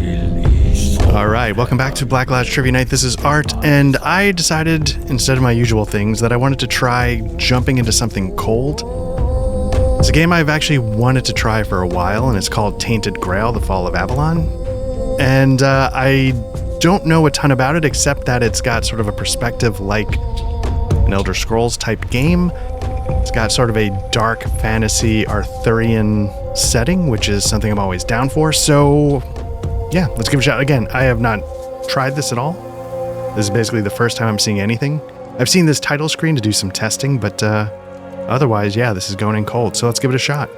Alright, welcome back to Black Lodge Trivia Night. This is Art, and I decided, instead of my usual things, that I wanted to try jumping into something cold. It's a game I've actually wanted to try for a while, and it's called Tainted Grail, The Fall of Avalon. And I don't know a ton about it, except that it's got sort of a perspective like an Elder Scrolls type game. It's got sort of a dark fantasy Arthurian setting, which is something I'm always down for, so yeah, let's give it a shot. Again, I have not tried this at all. This is basically the first time I'm seeing anything. I've seen this title screen to do some testing, but otherwise, yeah, this is going in cold, so let's give it a shot.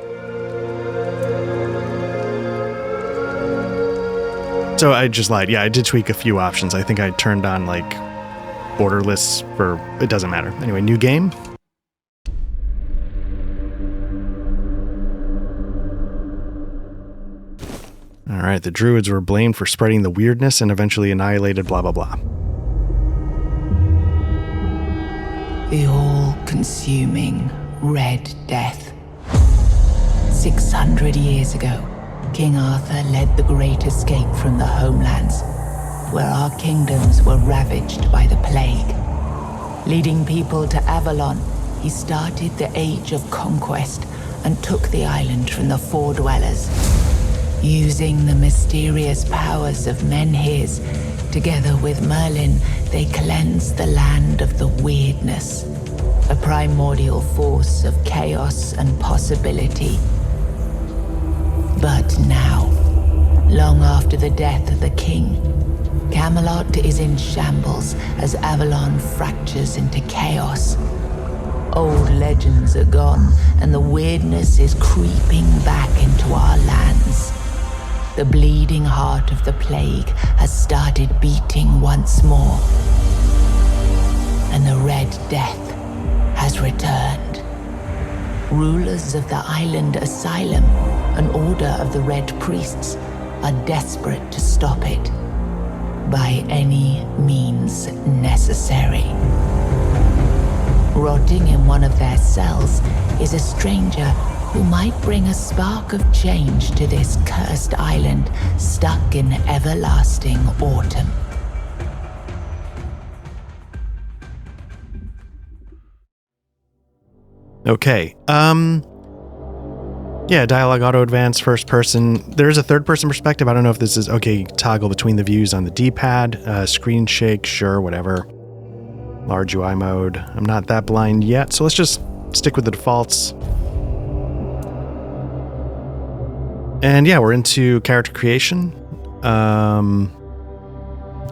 So I just lied. Yeah, I did tweak a few options. I think I turned on, like, borderless for... It doesn't matter. Anyway, new game. Alright, the druids were blamed for spreading the weirdness and eventually annihilated blah blah blah. The all-consuming Red Death. 600 years ago, King Arthur led the great escape from the homelands, where our kingdoms were ravaged by the plague. Leading people to Avalon, he started the Age of Conquest and took the island from the Four-Dwellers. Using the mysterious powers of Menhirs, together with Merlin, they cleansed the land of the weirdness, a primordial force of chaos and possibility. But now, long after the death of the king, Camelot is in shambles as Avalon fractures into chaos. Old legends are gone, and the weirdness is creeping back into our lands. The bleeding heart of the plague has started beating once more, and the Red Death has returned. Rulers of the island asylum, an order of the Red Priests, are desperate to stop it by any means necessary. Rotting in one of their cells is a stranger who might bring a spark of change to this cursed island stuck in everlasting autumn. Okay, yeah, dialogue auto advance, first person. There's a third person perspective. I don't know if this is, okay, toggle between the views on the D-pad, screen shake, sure, whatever. Large UI mode. I'm not that blind yet, so let's just stick with the defaults. And yeah, we're into character creation.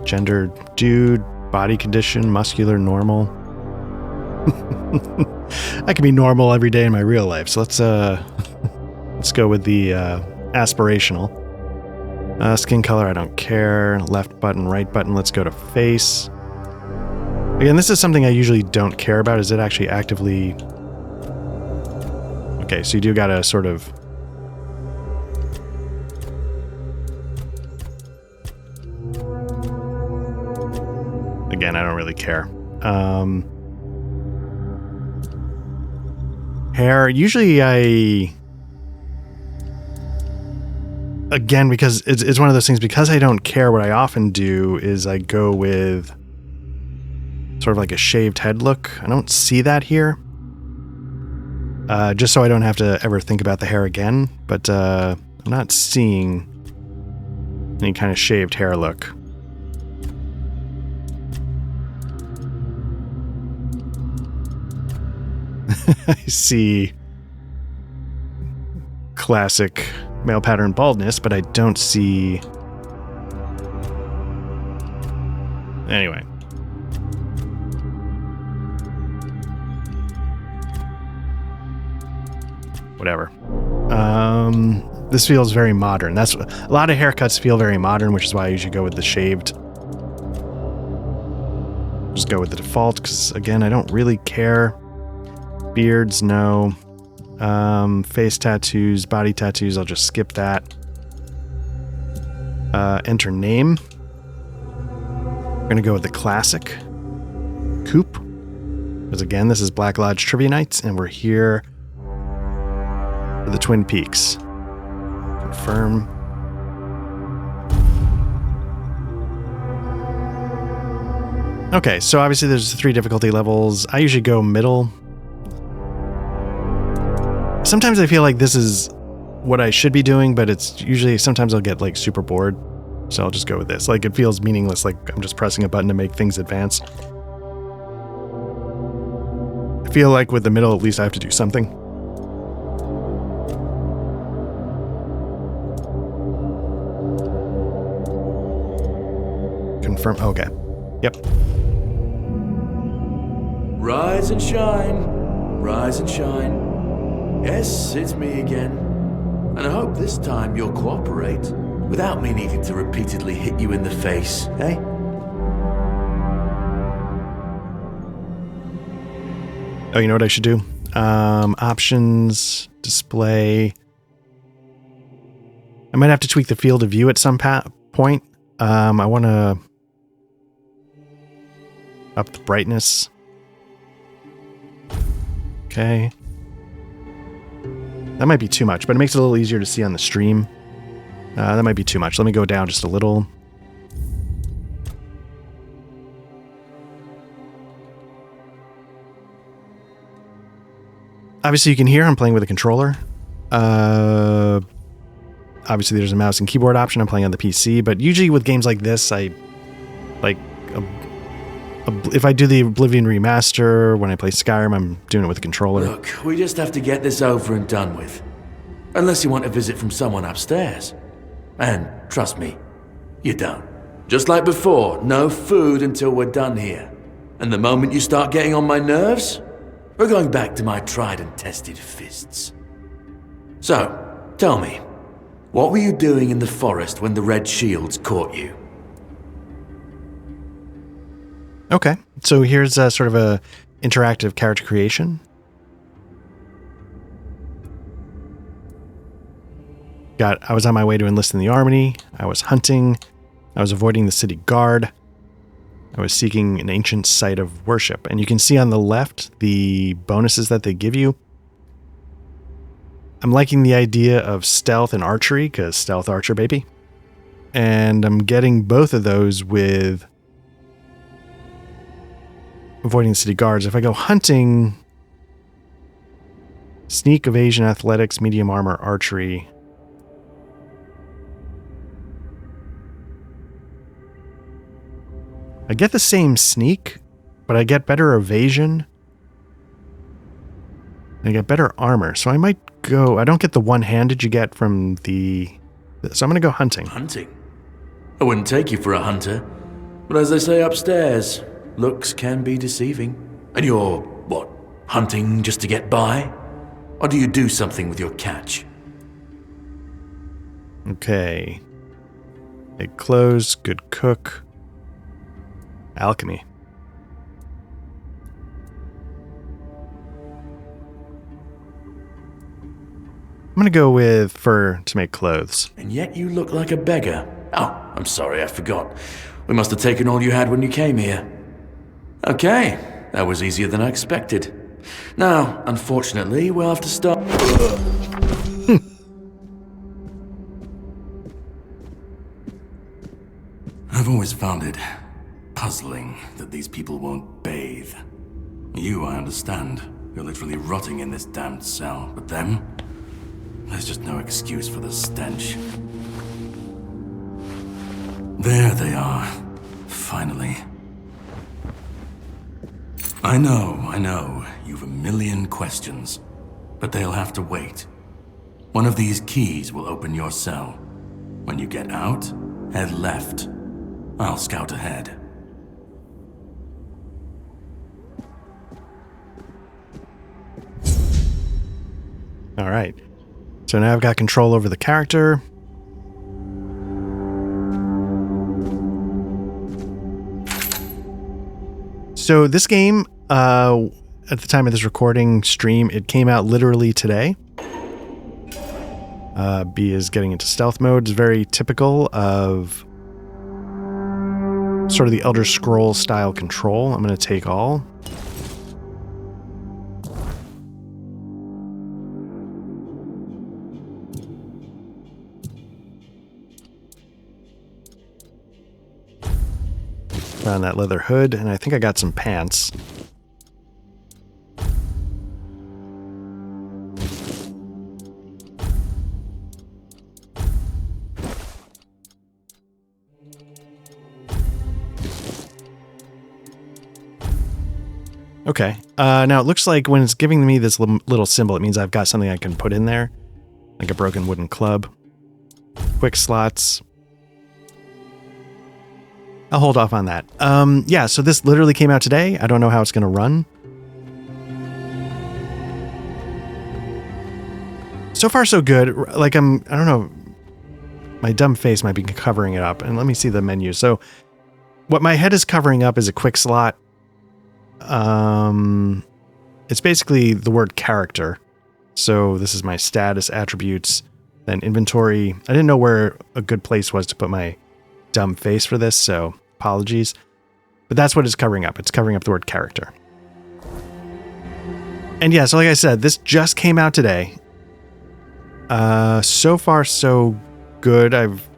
Gender, dude, body condition, muscular, normal. I can be normal every day in my real life, so let's go with the aspirational. Skin color, I don't care. Left button, right button, let's go to face. Again, this is something I usually don't care about. Is it actually actively... Okay, so you do gotta sort of... Again, I don't really care. Hair, usually again, because it's one of those things, because I don't care, what I often do is I go with sort of like a shaved head look. I don't see that here. Just so I don't have to ever think about the hair again, but I'm not seeing any kind of shaved hair look. I see classic male pattern baldness, but I don't see... Anyway. Whatever. This feels very modern. That's a lot of haircuts feel very modern, which is why I usually go with the shaved. Just go with the default, because again, I don't really care. Beards, no. Face tattoos, body tattoos, I'll just skip that. Enter name. We're going to go with the classic. Coop. Because again, this is Black Lodge Trivia Nights, and we're here for the Twin Peaks. Confirm. Okay, so obviously there's 3 difficulty levels. I usually go middle. Sometimes I feel like this is what I should be doing, but it's usually, sometimes I'll get like super bored. So I'll just go with this. Like it feels meaningless, like I'm just pressing a button to make things advance. I feel like with the middle, at least I have to do something. Confirm, okay. Yep. Rise and shine, rise and shine. Yes, it's me again. And I hope this time you'll cooperate, without me needing to repeatedly hit you in the face, eh? Oh, you know what I should do? Options, display. I might have to tweak the field of view at some point. I want to up the brightness. Okay. That might be too much, but it makes it a little easier to see on the stream. That might be too much. Let me go down just a little. Obviously, you can hear I'm playing with a controller. Obviously, there's a mouse and keyboard option. I'm playing on the PC, but usually with games like this, I like... if I do the Oblivion remaster, when I play Skyrim, I'm doing it with a controller. Look, we just have to get this over and done with. Unless you want a visit from someone upstairs. And trust me, you don't. Just like before, no food until we're done here. And the moment you start getting on my nerves, we're going back to my tried and tested fists. So, tell me, what were you doing in the forest when the Red Shields caught you? Okay, so here's sort of a interactive character creation. I was on my way to enlist in the army. I was hunting. I was avoiding the city guard. I was seeking an ancient site of worship. And you can see on the left the bonuses that they give you. I'm liking the idea of stealth and archery, because stealth archer, baby. And I'm getting both of those with avoiding the city guards. If I go hunting, sneak, evasion, athletics, medium armor, archery. I get the same sneak, but I get better evasion. I get better armor, so I might go... I don't get the one-handed you get from the... So I'm going to go hunting. Hunting? I wouldn't take you for a hunter. But as they say upstairs, looks can be deceiving. And you're, what, hunting just to get by? Or do you do something with your catch? Okay. Make clothes, good cook. Alchemy. I'm going to go with fur to make clothes. And yet you look like a beggar. Oh, I'm sorry, I forgot. We must have taken all you had when you came here. Okay, that was easier than I expected. Now, unfortunately, we'll have to start... I've always found it puzzling that these people won't bathe. You, I understand. You're literally rotting in this damned cell. But them? There's just no excuse for the stench. There they are. Finally. I know. You've a million questions. But they'll have to wait. One of these keys will open your cell. When you get out, head left. I'll scout ahead. All right. So now I've got control over the character. So this game, at the time of this recording stream, it came out literally today. B is getting into stealth mode. It's very typical of sort of the Elder Scrolls style control. I'm going to take all. Put on that leather hood, and I think I got some pants. Okay. Now it looks like when it's giving me this little symbol, it means I've got something I can put in there, like a broken wooden club. Quick slots. I'll hold off on that. Yeah, so this literally came out today. I don't know how it's going to run. So far, so good. Like I don't know. My dumb face might be covering it up. And let me see the menu. So what my head is covering up is a quick slot. It's basically the word character. So this is my status, attributes, then inventory. I didn't know where a good place was to put my dumb face for this, so apologies. But that's what it's covering up. It's covering up the word character. And yeah, so like I said, this just came out today. So far, so good. I've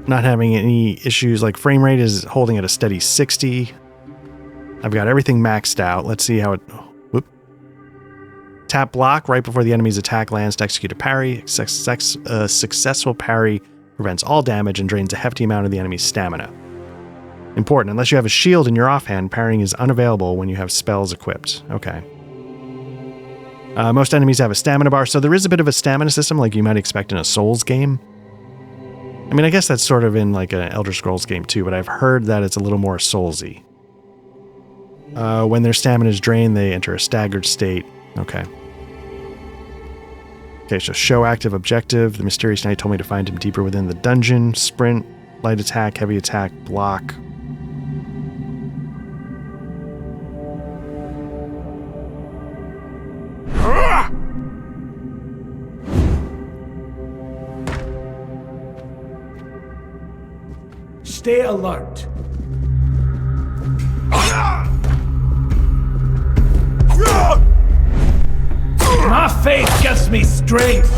not having any issues. Like frame rate is holding at a steady 60. I've got everything maxed out. Let's see how it... Whoop. Tap block right before the enemy's attack lands to execute a parry. Successful parry prevents all damage and drains a hefty amount of the enemy's stamina. Important. Unless you have a shield in your offhand, parrying is unavailable when you have spells equipped. Okay. Most enemies have a stamina bar, so there is a bit of a stamina system like you might expect in a Souls game. I mean, I guess that's sort of in like an Elder Scrolls game too, but I've heard that it's a little more Soulsy. When their stamina is drained, they enter a staggered state. Okay. Okay, so show active objective. The mysterious knight told me to find him deeper within the dungeon. Sprint, light attack, heavy attack, block. Stay alert. My faith gives me strength.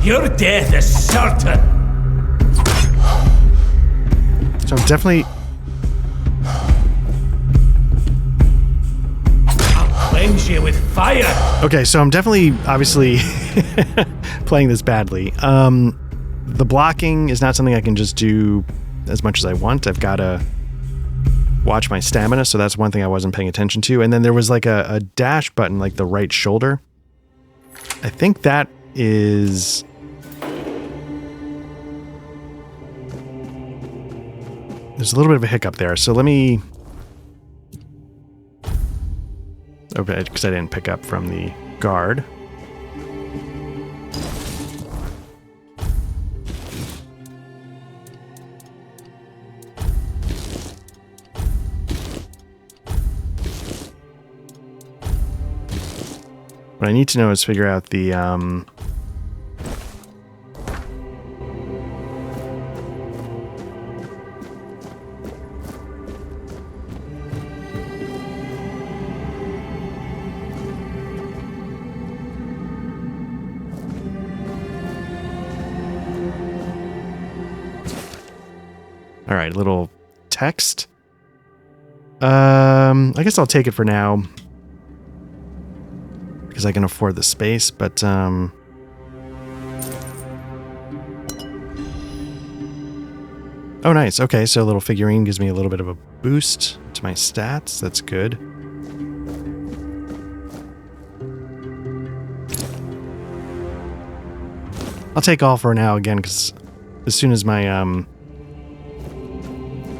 Your death is certain. So I'm definitely... I'll cleanse you with fire. Okay, so I'm definitely, obviously, playing this badly. The blocking is not something I can just do as much as I want. I've got to watch my stamina, so that's one thing I wasn't paying attention to. And then there was like a dash button, like the right shoulder. I think that is... There's a little bit of a hiccup there, so let me... Okay, because I didn't pick up from the guard. What I need to know is figure out the, all right, little text. I guess I'll take it for now. Because I can afford the space, but oh, nice. Okay, so a little figurine gives me a little bit of a boost to my stats. That's good. I'll take all for now again, because as soon as my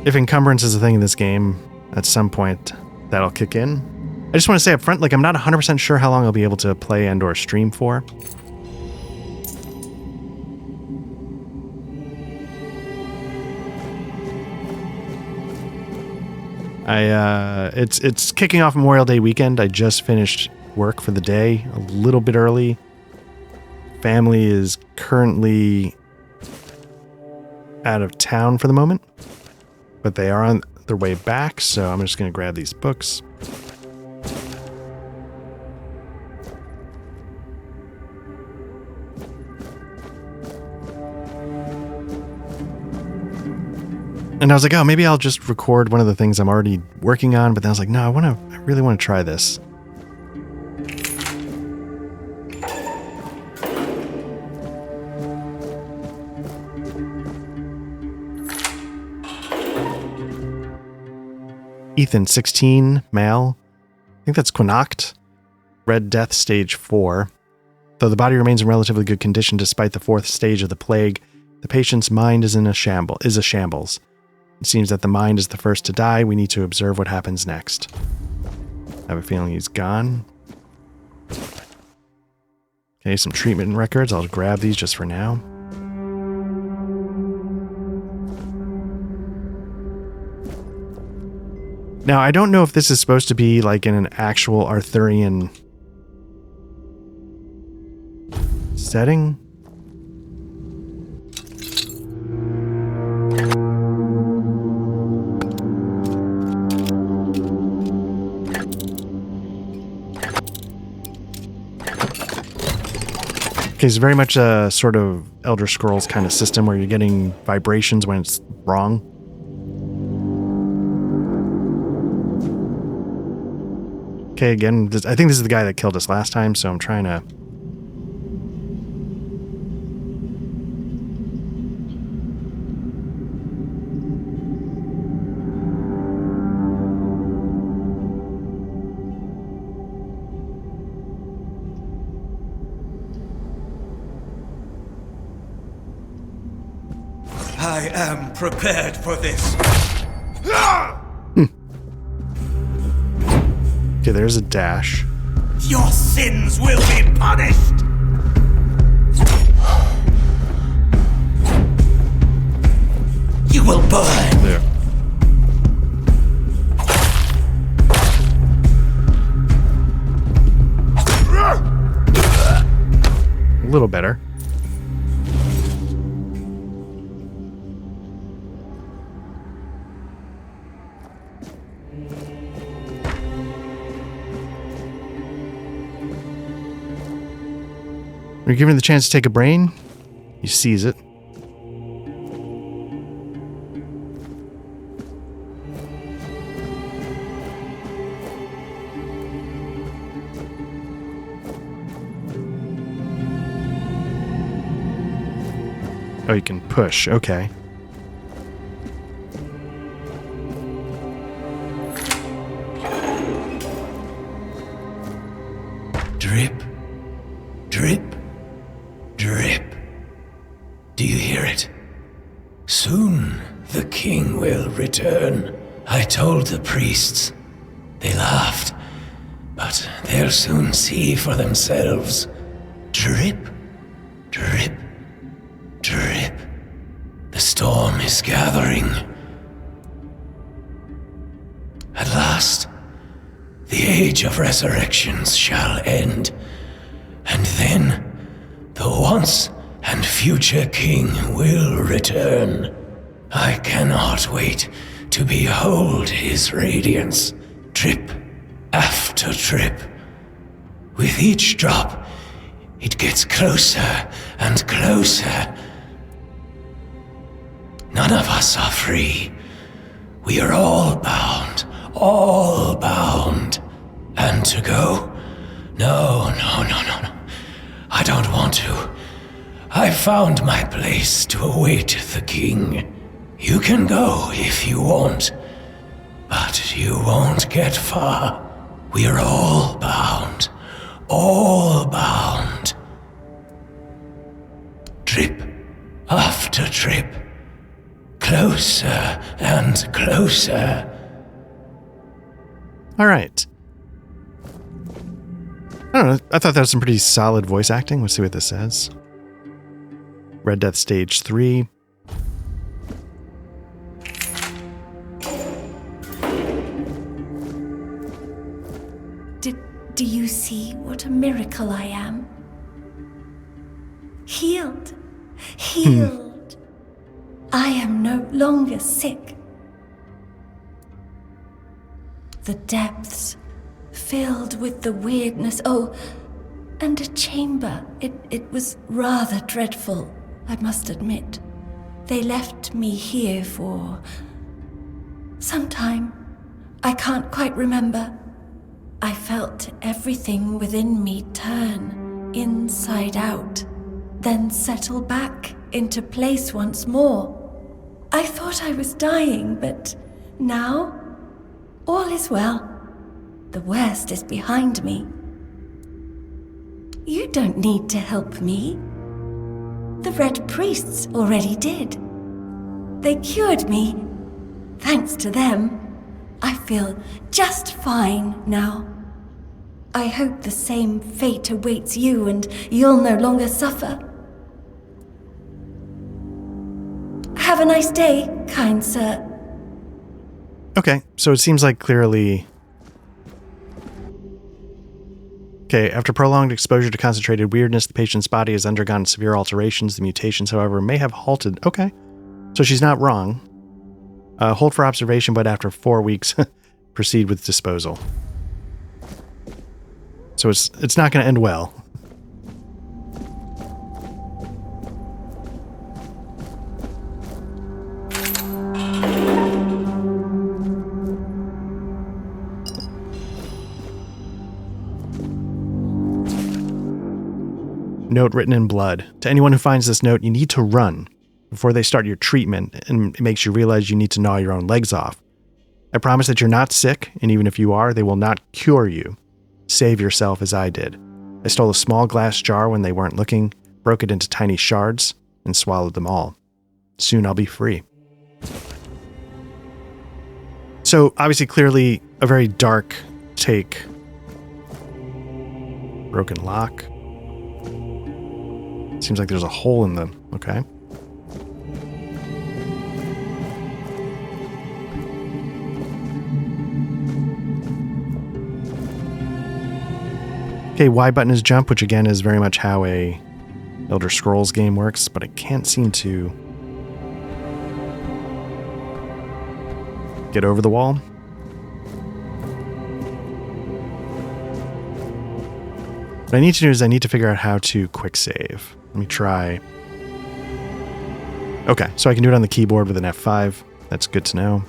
if encumbrance is a thing in this game, at some point that'll kick in. I just want to say up front, like, I'm not 100% sure how long I'll be able to play and or stream for. It's kicking off Memorial Day weekend. I just finished work for the day a little bit early. Family is currently out of town for the moment, but they are on their way back, so I'm just going to grab these books. I And I was like, oh, maybe I'll just record one of the things I'm already working on. But then I was like, no, I really want to try this. Ethan, 16, male. I think that's Quinact. Red Death, stage 4. Though the body remains in relatively good condition despite the 4th stage of the plague, the patient's mind is a shambles. It seems that the mind is the first to die. We need to observe what happens next. I have a feeling he's gone. Okay, some treatment records. I'll grab these just for now. Now, I don't know if this is supposed to be like in an actual Arthurian setting. Okay, it's very much a sort of Elder Scrolls kind of system where you're getting vibrations when it's wrong. Okay, again, I think this is the guy that killed us last time, so I'm trying to... I am prepared for this. Okay, there's a dash. Your sins will be punished! You will burn! There. A little better. When you're given the chance to take a brain, you seize it. Oh, you can push. Okay. Drip, drip, drip. Do you hear it? Soon the king will return. I told the priests. They laughed, but they'll soon see for themselves. Drip, drip, drip. The storm is gathering. At last, the age of resurrections shall end, and then the once and future king will return. I cannot wait to behold his radiance, drip after drip. With each drop, it gets closer and closer. None of us are free. We are all bound, all bound. And to go? No. I don't want to. I found my place to await the king. You can go if you want, but you won't get far. We are all bound, all bound. Drip after drip, closer and closer. All right. I don't know. I thought that was some pretty solid voice acting. Let's see what this says. Red Death Stage 3. Do you see what a miracle I am? Healed. Healed. I am no longer sick. The depths filled with the weirdness. Oh, and a chamber. It was rather dreadful, I must admit. They left me here for Sometime. I can't quite remember. I felt everything within me turn inside out, then settle back into place once more. I thought I was dying, but now all is well. The worst is behind me. You don't need to help me. The Red Priests already did. They cured me. Thanks to them, I feel just fine now. I hope the same fate awaits you and you'll no longer suffer. Have a nice day, kind sir. Okay, so it seems like clearly... Okay, after prolonged exposure to concentrated weirdness, the patient's body has undergone severe alterations. The mutations, however, may have halted. Okay, so she's not wrong. Hold for observation, but after 4 weeks, proceed with disposal. So it's not going to end well. Note written in blood. To anyone who finds this note, you need to run before they start your treatment, and it makes you realize you need to gnaw your own legs off. I promise that you're not sick, and even if you are, they will not cure you. Save yourself as I did. I stole a small glass jar when they weren't looking, broke it into tiny shards, and swallowed them all. Soon I'll be free. So, obviously, clearly, a very dark take. Broken lock. Seems like there's a hole in them. Okay. Okay, Y button is jump, which again is very much how a Elder Scrolls game works, but I can't seem to get over the wall. What I need to do is I need to figure out how to quick save. Let me try. Okay, so I can do it on the keyboard with an F5. That's good to know.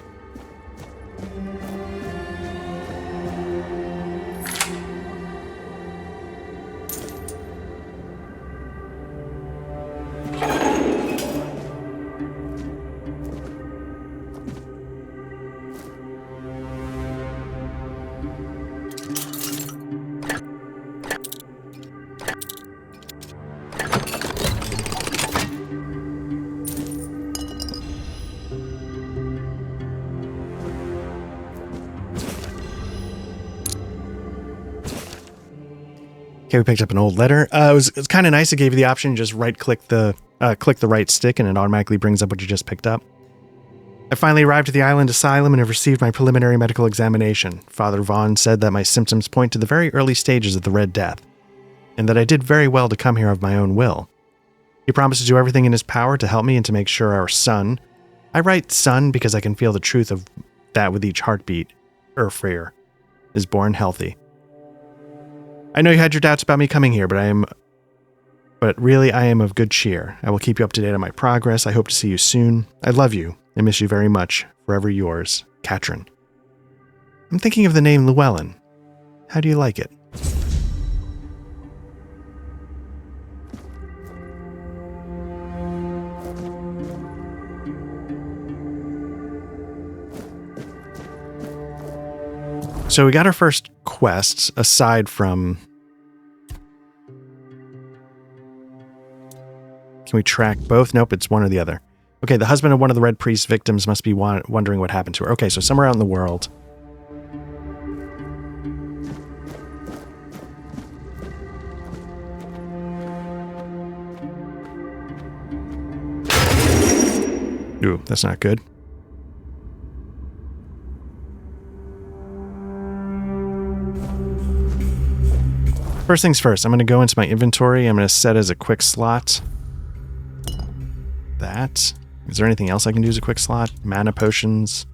Okay, we picked up an old letter. It's kind of nice. It gave you the option to just click the right stick and it automatically brings up what you just picked up. I finally arrived at the island asylum and have received my preliminary medical examination. Father Vaughn said that my symptoms point to the very early stages of the Red Death, and that I did very well to come here of my own will. He promised to do everything in his power to help me and to make sure our son, I write son because I can feel the truth of that with each heartbeat, Freyr, is born healthy. I know you had your doubts about me coming here, but really I am of good cheer. I will keep you up to date on my progress. I hope to see you soon. I love you and miss you very much. Forever yours, Katrin. I'm thinking of the name Llewellyn. How do you like it? So we got our first quests, aside from... Can we track both? Nope, it's one or the other. Okay, the husband of one of the Red Priest's victims must be wondering what happened to her. Okay, so somewhere out in the world. Ooh, that's not good. First things first, I'm going to go into my inventory. I'm going to set as a quick slot. That. Is there anything else I can do as a quick slot? Mana potions.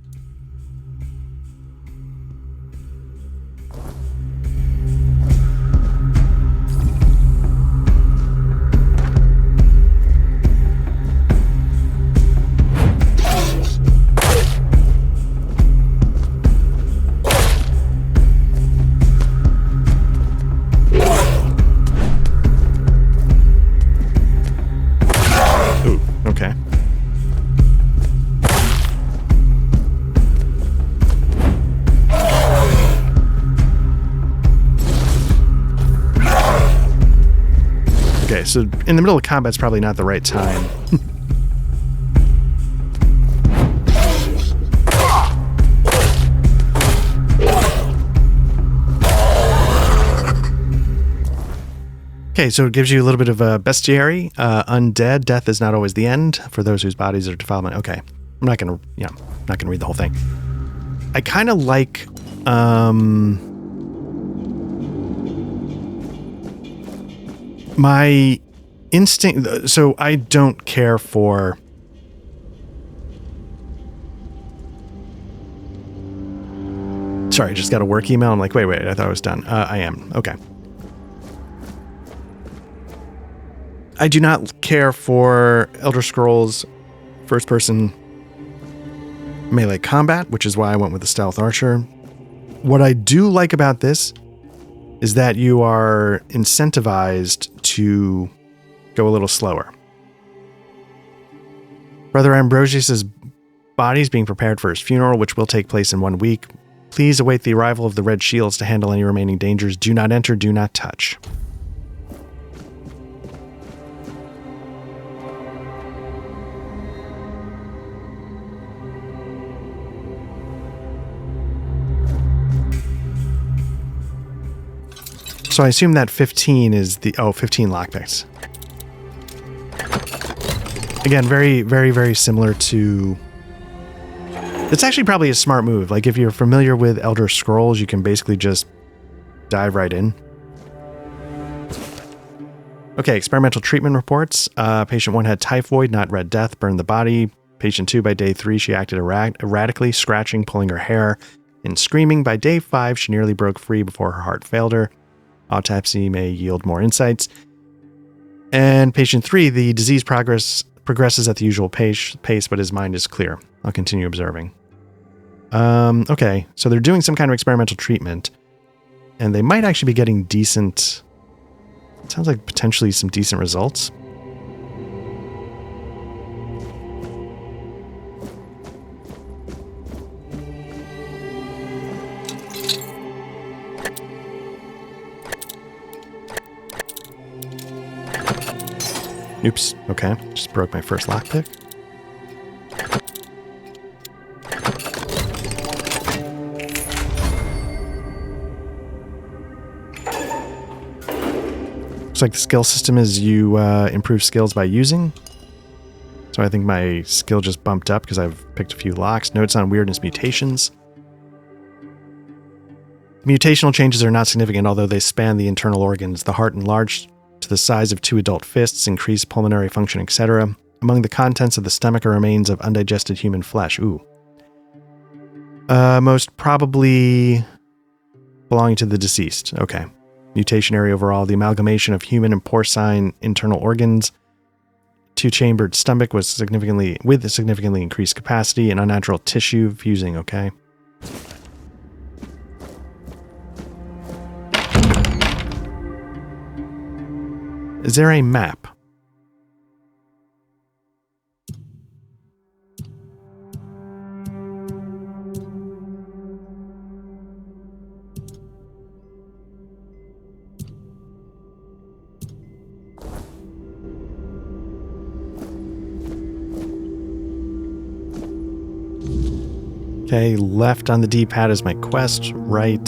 so in the middle of combat's probably not the right time. Okay, so it gives you a little bit of a bestiary, undead. Death is not always the end for those whose bodies are defilement. Okay, I'm not gonna read the whole thing. I kind of like, my instinct. So I don't care for. Sorry, I just got a work email. I'm like, wait, I thought I was done. I am. Okay. I do not care for Elder Scrolls first-person melee combat, which is why I went with the Stealth Archer. What I do like about this is that you are incentivized to go a little slower. Brother Ambrosius's body is being prepared for his funeral, which will take place in 1 week. Please await the arrival of the Red Shields to handle any remaining dangers. Do not enter, do not touch. So I assume that 15 is the... 15 lockpicks. Again, very, very, very similar to... It's actually probably a smart move. Like, if you're familiar with Elder Scrolls, you can basically just dive right in. Okay, experimental treatment reports. Patient 1 had typhoid, not Red Death, burned the body. Patient 2, by day 3, she acted erratically, scratching, pulling her hair, and screaming. By day 5, she nearly broke free before her heart failed her. Autopsy may yield more insights. And patient 3, the disease progresses at the usual pace, but his mind is clear. I'll continue observing. Okay, so they're doing some kind of experimental treatment, and they might actually be getting decent... It sounds like potentially some decent results. Oops, okay. Just broke my first lockpick. Looks like the skill system is you improve skills by using. So I think my skill just bumped up because I've picked a few locks. Notes on weirdness mutations. Mutational changes are not significant, although they span the internal organs. The heart enlarged to the size of 2 adult fists, increased pulmonary function, etc. Among the contents of the stomach are remains of undigested human flesh. Ooh. Most probably belonging to the deceased. Okay. Mutation area overall. The amalgamation of human and porcine internal organs. 2-chambered stomach with significantly increased capacity and unnatural tissue fusing. Okay. Is there a map? Okay, left on the D-pad is my quest, right.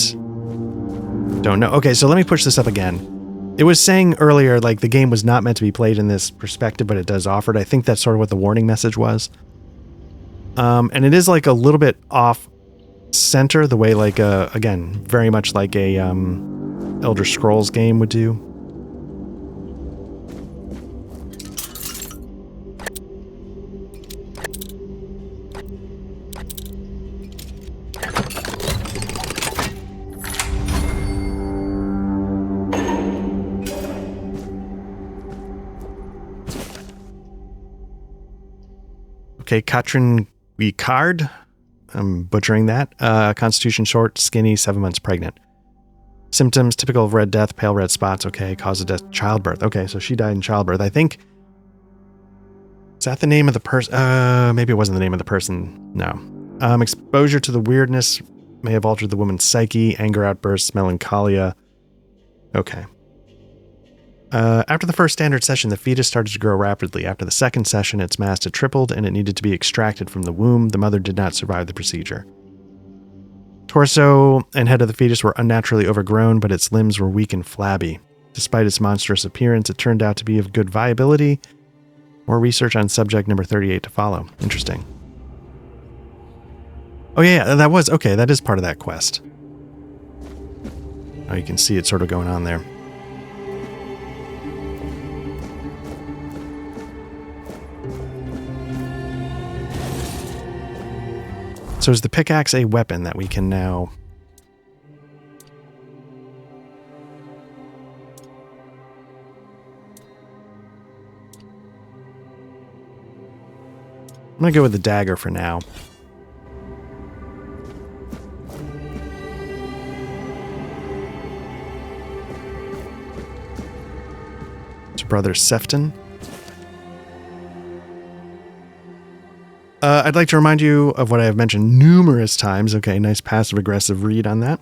Don't know. Okay, so let me push this up again. It was saying earlier, like, the game was not meant to be played in this perspective, but it does offer it. I think that's sort of what the warning message was. And it is, like, a little bit off-center, the way, like, again, very much like a Elder Scrolls game would do. Okay, Katrin Guicard. I'm butchering that. Constitution short, skinny, 7 months pregnant. Symptoms, typical of Red Death, pale red spots. Okay, cause of death, childbirth. Okay, so she died in childbirth. I think... Is that the name of the person? Maybe it wasn't the name of the person. No. Exposure to the weirdness may have altered the woman's psyche. Anger outbursts, melancholia. Okay. After the first standard session, the fetus started to grow rapidly. After the second session, its mass had tripled and it needed to be extracted from the womb. The mother did not survive the procedure. Torso and head of the fetus were unnaturally overgrown, but its limbs were weak and flabby. Despite its monstrous appearance, it turned out to be of good viability. More research on subject number 38 to follow. Interesting. Oh yeah, that was, okay, that is part of that quest. Oh, you can see it sort of going on there. So is the pickaxe a weapon that we can now... I'm going to go with the dagger for now. It's Brother Sefton. I'd like to remind you of what I have mentioned numerous times. Okay, nice passive-aggressive read on that.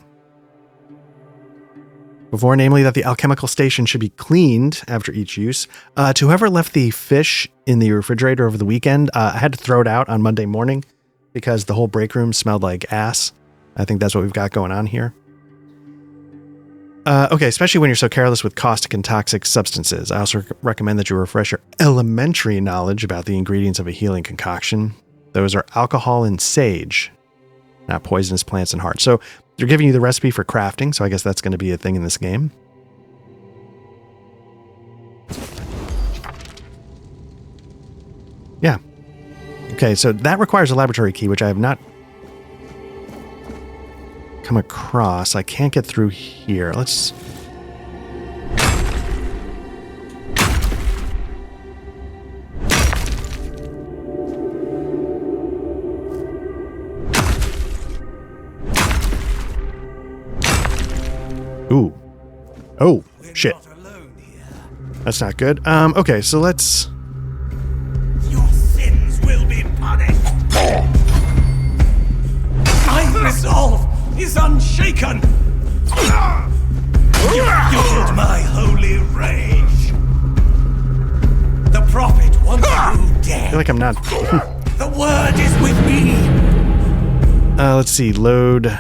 Before, namely, that the alchemical station should be cleaned after each use. To whoever left the fish in the refrigerator over the weekend, I had to throw it out on Monday morning because the whole break room smelled like ass. I think that's what we've got going on here. Okay, especially when you're so careless with caustic and toxic substances. I also recommend that you refresh your elementary knowledge about the ingredients of a healing concoction. Those are alcohol and sage, not poisonous plants and hearts. So they're giving you the recipe for crafting, so I guess that's going to be a thing in this game. Yeah. Okay, so that requires a laboratory key, which I have not come across. I can't get through here. Let's... Ooh. Oh, shit. That's not good. Okay, so let's... Your sins will be punished. My resolve is unshaken. You fueled my holy rage. The prophet wants you dead. I feel like I'm not... The word is with me. Let's see. Load...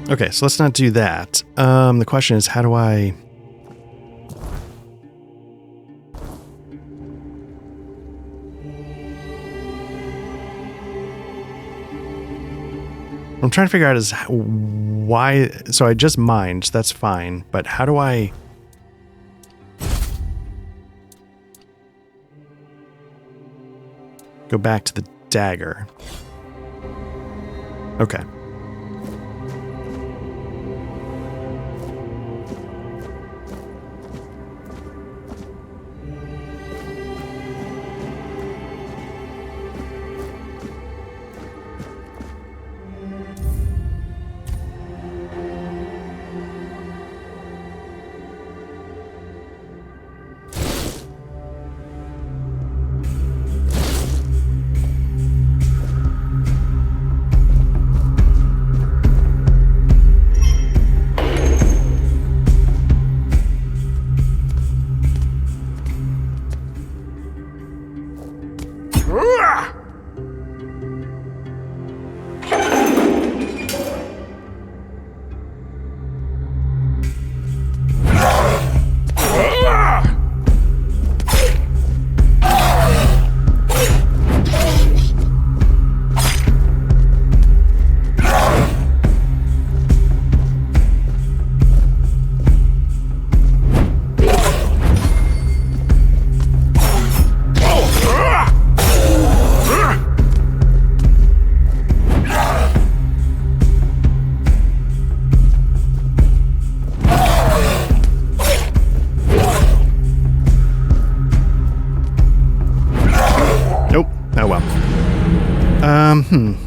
Okay, so let's not do that. The question is, how do I... I'm trying to figure out is why... So I just mined, so that's fine. But how do I... go back to the dagger? Okay.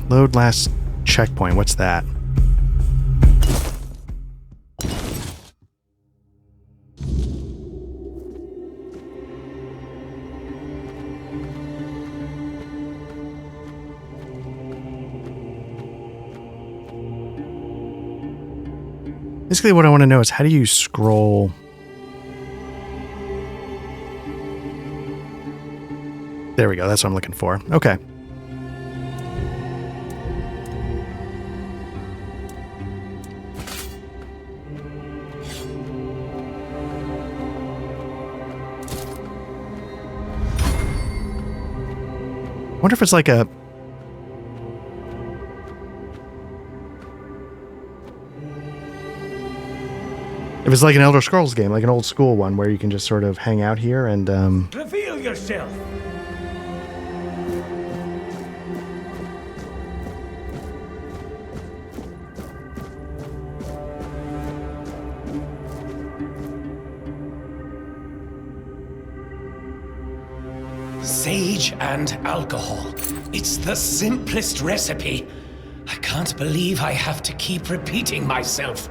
Load last checkpoint. What's that? Basically, what I want to know is how do you scroll? There we go. That's what I'm looking for. Okay. Wonder if it's like a... If it's like an Elder Scrolls game, like an old school one where you can just sort of hang out here and... Reveal yourself! Sage and alcohol. It's the simplest recipe. I can't believe I have to keep repeating myself.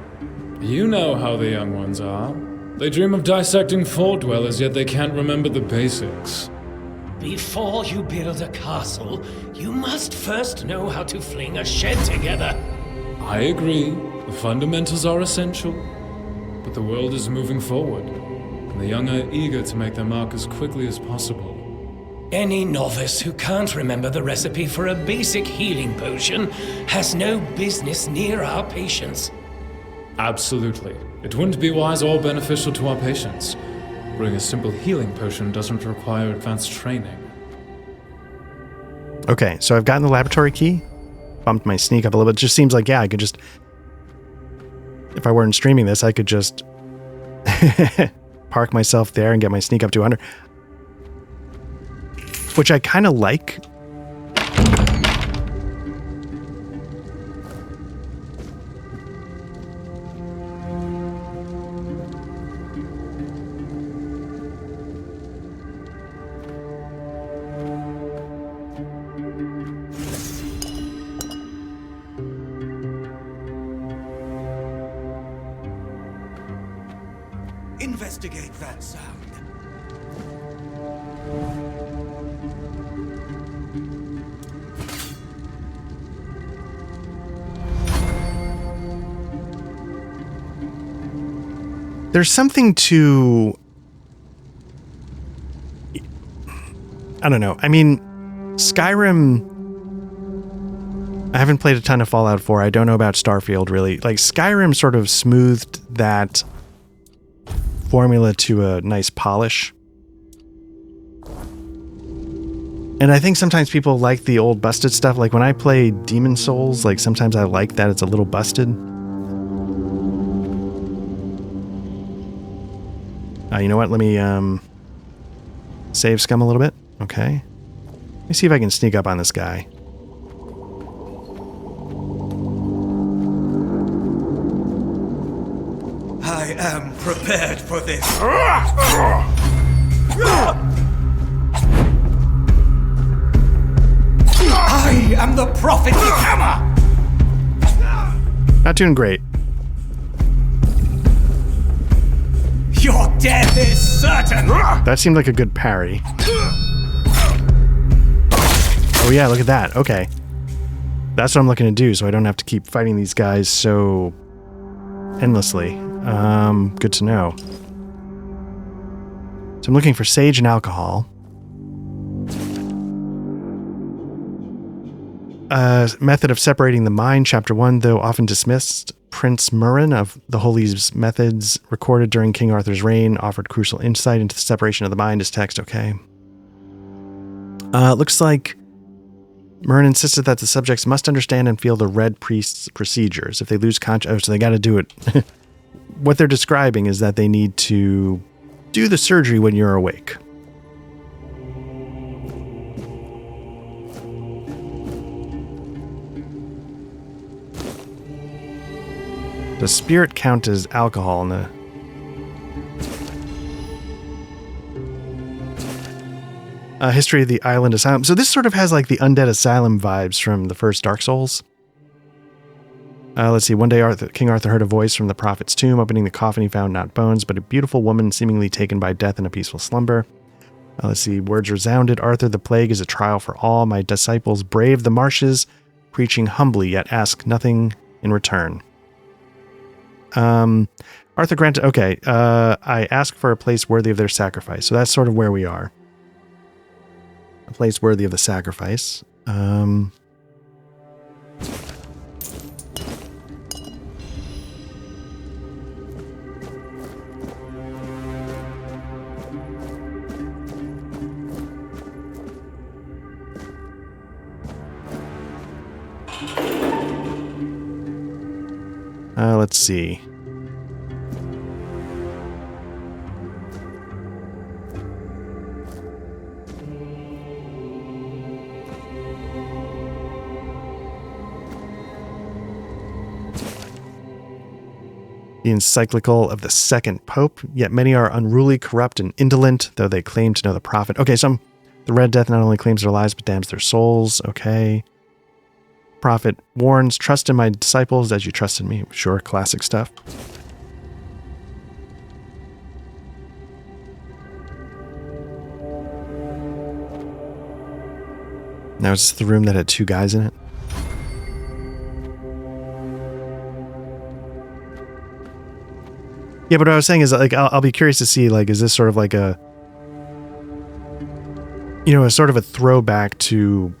You know how the young ones are. They dream of dissecting fort dwellers, yet they can't remember the basics. Before you build a castle, you must first know how to fling a shed together. I agree. The fundamentals are essential. But the world is moving forward, and the young are eager to make their mark as quickly as possible. Any novice who can't remember the recipe for a basic healing potion has no business near our patients. Absolutely. It wouldn't be wise or beneficial to our patients. Brewing a simple healing potion doesn't require advanced training. Okay, so I've gotten the laboratory key. Bumped my sneak up a little bit. It just seems like, yeah, I could just... If I weren't streaming this, I could just park myself there and get my sneak up to 100. Which I kind of like. Investigate that sound. There's something to... I don't know. I mean, Skyrim... I haven't played a ton of Fallout 4. I don't know about Starfield, really. Like, Skyrim sort of smoothed that formula to a nice polish. And I think sometimes people like the old busted stuff. Like, when I play Demon Souls, like, sometimes I like that it's a little busted. You know what? Let me save scum a little bit. Okay. Let me see if I can sneak up on this guy. I am prepared for this. I am the prophet with hammer! Not doing great. Your death is certain! That seemed like a good parry. Oh yeah, look at that. Okay. That's what I'm looking to do, so I don't have to keep fighting these guys so endlessly. Good to know. So I'm looking for sage and alcohol. Method of separating the mind, Chapter 1, though often dismissed. Prince Murin of the Holy's methods recorded during King Arthur's reign offered crucial insight into the separation of the mind as text. Okay. Looks like Murin insisted that the subjects must understand and feel the Red Priest's procedures. If they lose consciousness, so they got to do it. What they're describing is that they need to do the surgery when you're awake. Does spirit count as alcohol in the... History of the Island Asylum. So this sort of has like the Undead Asylum vibes from the first Dark Souls. Let's see. One day King Arthur heard a voice from the prophet's tomb. Opening the coffin, he found not bones, but a beautiful woman seemingly taken by death in a peaceful slumber. Let's see. Words resounded. Arthur, the plague is a trial for all. My disciples brave the marshes, preaching humbly, yet ask nothing in return. Arthur granted. Okay. I ask for a place worthy of their sacrifice. So that's sort of where we are. A place worthy of the sacrifice. Let's see. The encyclical of the second pope, yet many are unruly, corrupt, and indolent, though they claim to know the prophet. Okay, the Red Death not only claims their lives, but damns their souls. Okay. Prophet warns, trust in my disciples as you trust in me. Sure, classic stuff. Now it's the room that had 2 guys in it. Yeah, but what I was saying is, like, I'll be curious to see, like, is this sort of like a, you know, a sort of a throwback to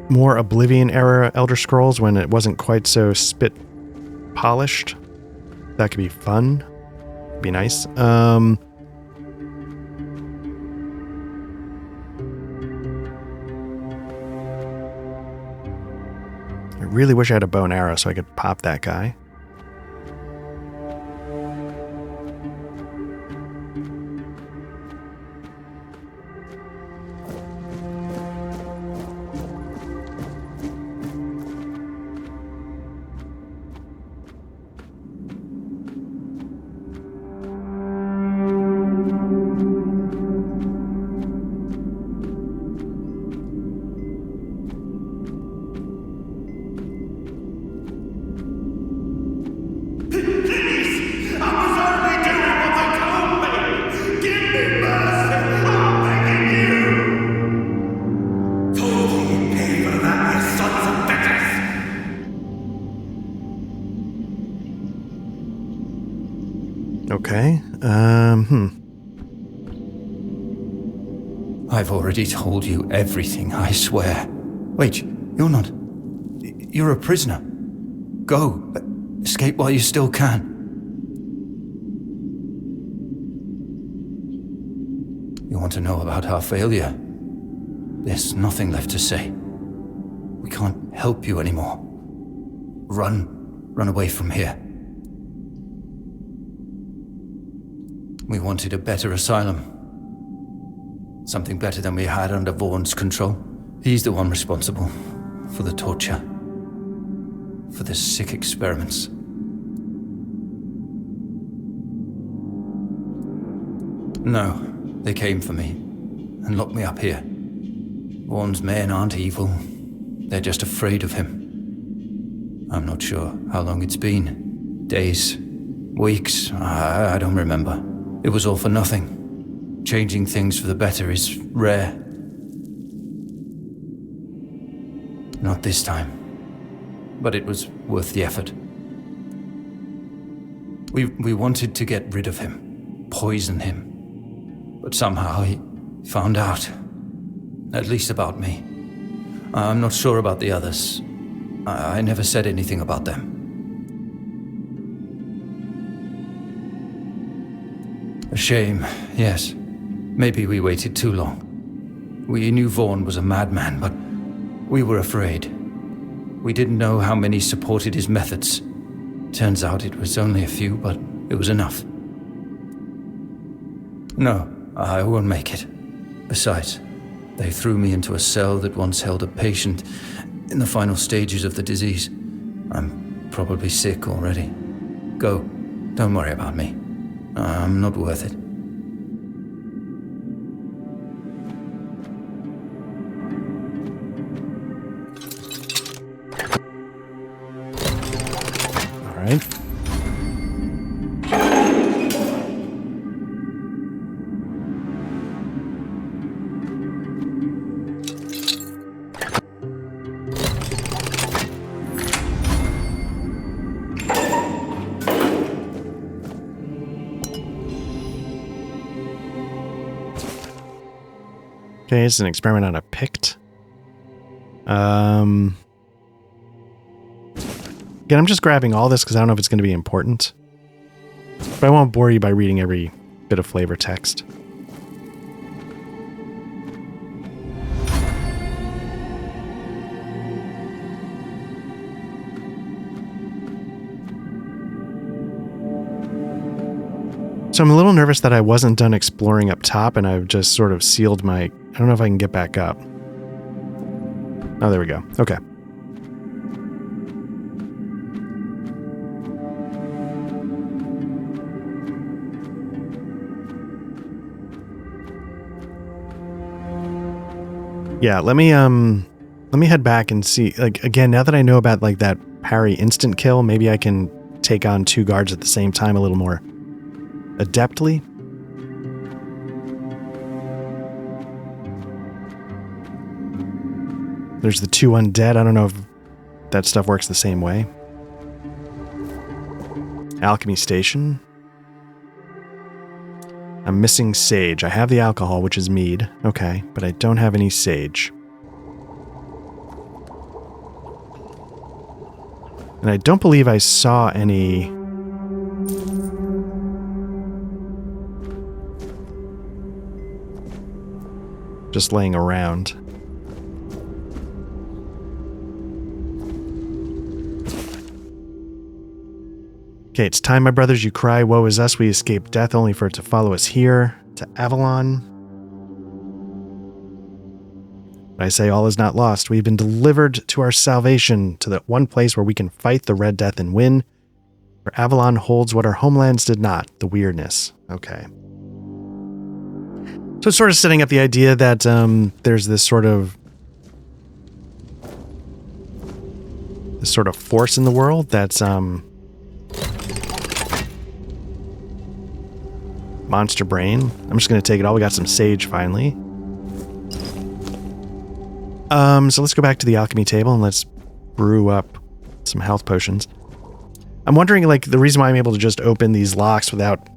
more Oblivion era Elder Scrolls when it wasn't quite so spit polished. That could be fun. Be nice. I really wish I had a bow and arrow so I could pop that guy. Okay. I've already told you everything, I swear. Wait, you're not. You're a prisoner. Go. Escape while you still can. You want to know about our failure? There's nothing left to say. We can't help you anymore. Run away from here. We wanted a better asylum. Something better than we had under Vaughn's control. He's the one responsible for the torture, for the sick experiments. No, they came for me and locked me up here. Vaughn's men aren't evil. They're just afraid of him. I'm not sure how long it's been. Days, weeks, I don't remember. It was all for nothing. Changing things for the better is rare. Not this time. But it was worth the effort. We wanted to get rid of him, poison him. But somehow he found out. At least about me. I'm not sure about the others. I never said anything about them. A shame, yes. Maybe we waited too long. We knew Vaughn was a madman, but we were afraid. We didn't know how many supported his methods. Turns out it was only a few, but it was enough. No, I won't make it. Besides, they threw me into a cell that once held a patient in the final stages of the disease. I'm probably sick already. Go. Don't worry about me. I'm not worth it. All right. Okay, it's an experiment on a Pict. Again, I'm just grabbing all this because I don't know if it's going to be important. But I won't bore you by reading every bit of flavor text. So I'm a little nervous that I wasn't done exploring up top and I've just sort of sealed my... I don't know if I can get back up. Oh, there we go. Okay. Yeah, let me head back and see, like, again, now that I know about, like, that parry instant kill, maybe I can take on 2 guards at the same time a little more adeptly. There's the 2 undead. I don't know if that stuff works the same way. Alchemy station. I'm missing sage. I have the alcohol, which is mead. Okay, but I don't have any sage. And I don't believe I saw any... just laying around. Okay, it's time, my brothers, you cry, woe is us, we escape death only for it to follow us here, to Avalon. But I say all is not lost. We've been delivered to our salvation, to that one place where we can fight the Red Death and win, where Avalon holds what our homelands did not, the weirdness. Okay. So it's sort of setting up the idea that there's this sort of force in the world that's monster brain. I'm just going to take it all. We got some sage finally. So let's go back to the alchemy table and let's brew up some health potions. I'm wondering, like, the reason why I'm able to just open these locks without,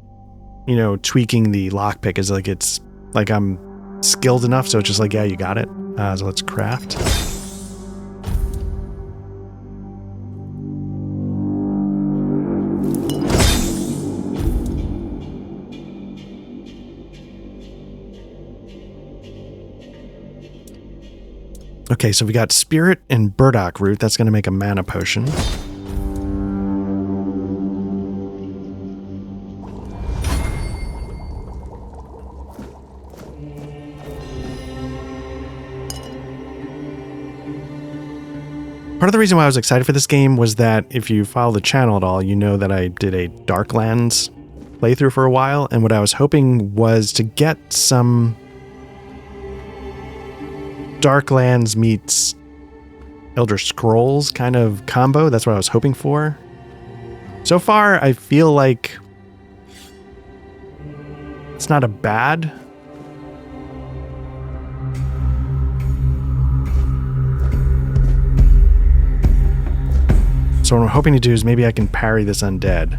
you know, tweaking the lockpick is like it's like I'm skilled enough, so it's just like, yeah, you got it. So let's craft. Okay, so we got spirit and burdock root. That's going to make a mana potion. Part of the reason why I was excited for this game was that if you follow the channel at all, you know that I did a Darklands playthrough for a while, and what I was hoping was to get some Darklands meets Elder Scrolls kind of combo. That's what I was hoping for. So far, I feel like it's not a bad. So what I'm hoping to do is maybe I can parry this undead.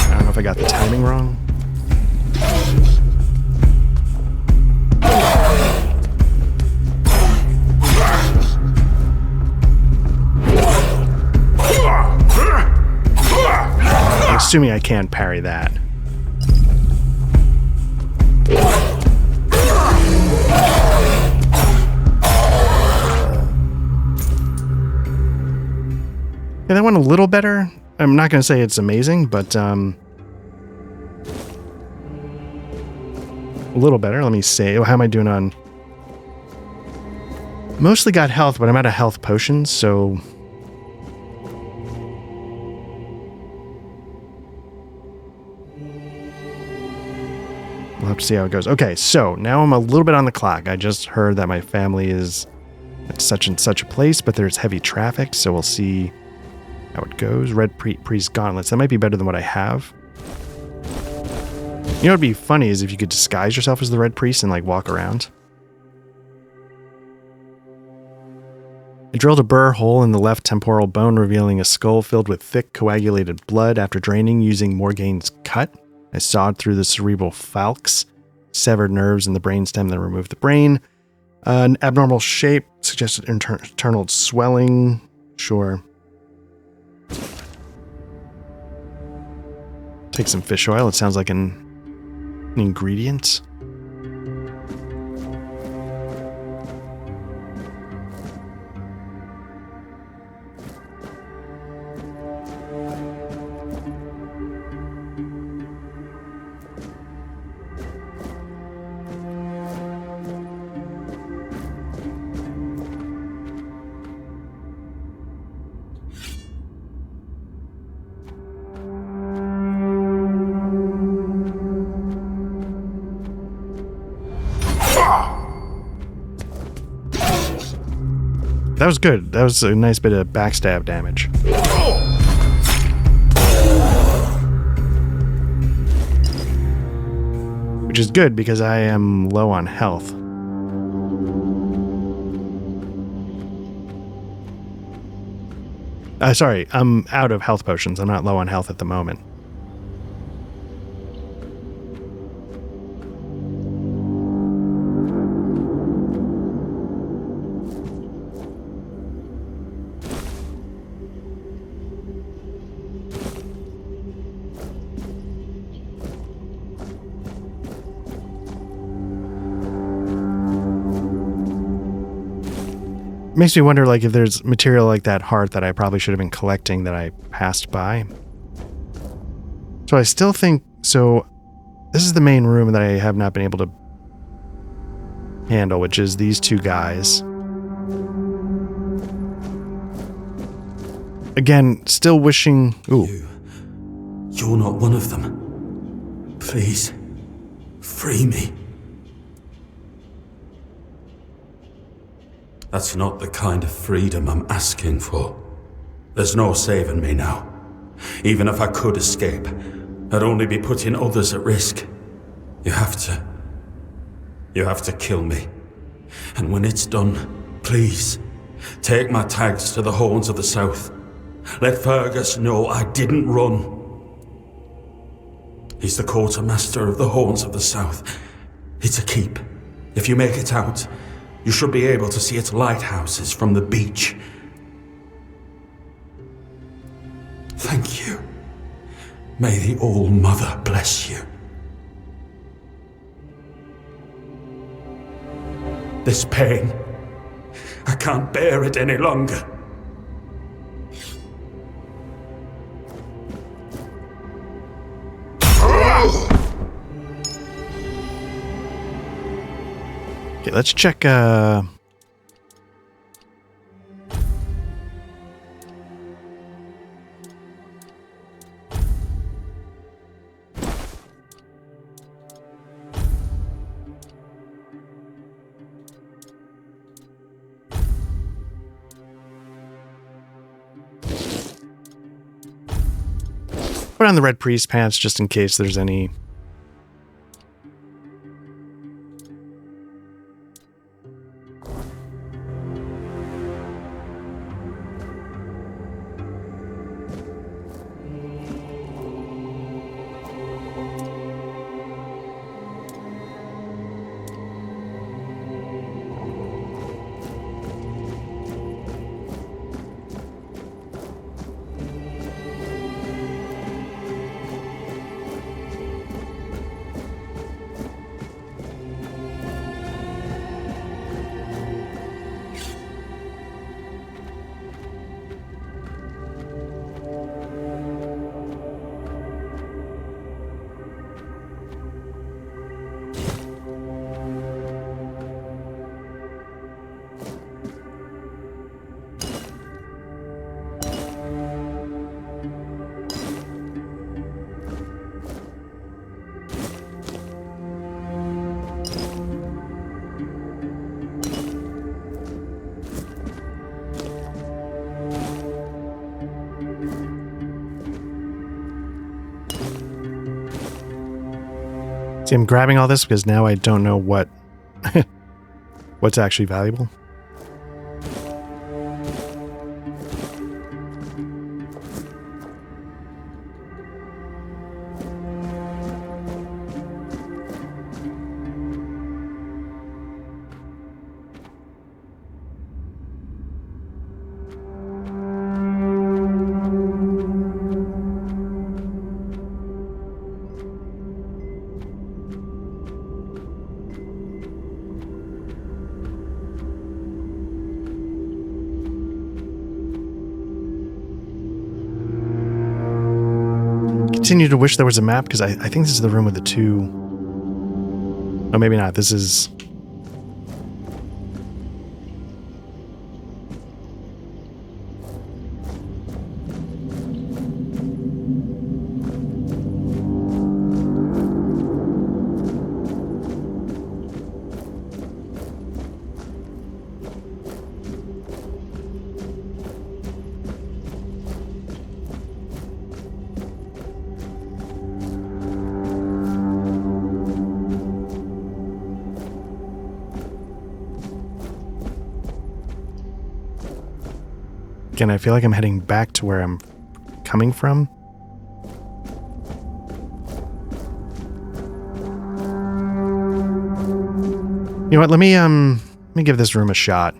I don't know if I got the timing wrong. I'm assuming I can't parry that. Yeah, that went a little better. I'm not going to say it's amazing, but a little better. Let me see. How am I doing on... Mostly got health, but I'm out of health potions, so... We'll have to see how it goes. Okay, so now I'm a little bit on the clock. I just heard that my family is at such and such a place, but there's heavy traffic, so we'll see how it goes. Red Priest Gauntlets. That might be better than what I have. You know what would be funny is if you could disguise yourself as the Red Priest and, like, walk around. I drilled a burr hole in the left temporal bone, revealing a skull filled with thick, coagulated blood. After draining using Morgaine's cut, I sawed through the cerebral falx, severed nerves in the brainstem, then removed the brain. An abnormal shape suggested internal swelling. Sure. Take some fish oil. It sounds like an ingredient. That was good. That was a nice bit of backstab damage. Which is good because I am low on health. Sorry, I'm out of health potions. I'm not low on health at the moment. Makes me wonder, like, if there's material like that heart that I probably should have been collecting that I passed by. So I still think... So, this is the main room that I have not been able to handle, which is these two guys. Again, still wishing... Ooh. You're not one of them. Please, free me. That's not the kind of freedom I'm asking for. There's no saving me now. Even if I could escape, I'd only be putting others at risk. You have to kill me. And when it's done, please, take my tags to the Horns of the South. Let Fergus know I didn't run. He's the quartermaster of the Horns of the South. It's a keep. If you make it out, you should be able to see its lighthouses from the beach. Thank you. May the All-Mother bless you. This pain, I can't bear it any longer. Okay, let's check, put on the red priest pants just in case there's any... See, I'm grabbing all this because now I don't know what's actually valuable. continue to wish there was a map because I think this is the room with the two. Oh, maybe not. This is. Again, I feel like I'm heading back to where I'm coming from. You know what? Let me give this room a shot.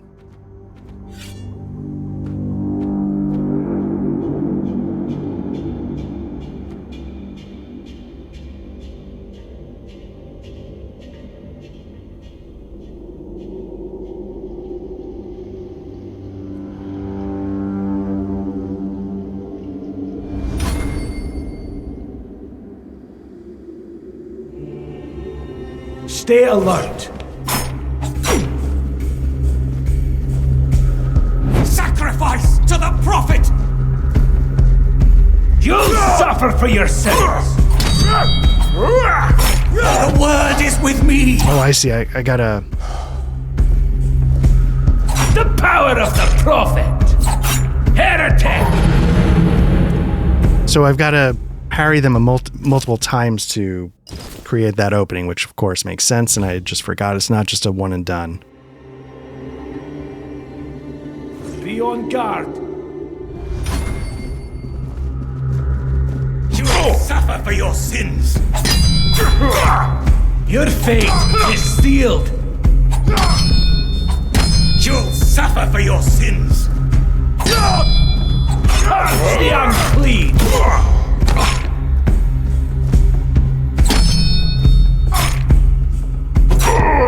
Stay alert. Sacrifice to the prophet! You'll suffer for your sins! The word is with me! Oh, I see. I gotta... The power of the prophet! Heretic! So I've got to parry them multiple times to create that opening, which of course makes sense, and I just forgot it's not just a one and done. Be on guard. You will suffer for your sins. Your fate is sealed. You'll suffer for your sins. Curse the unclean.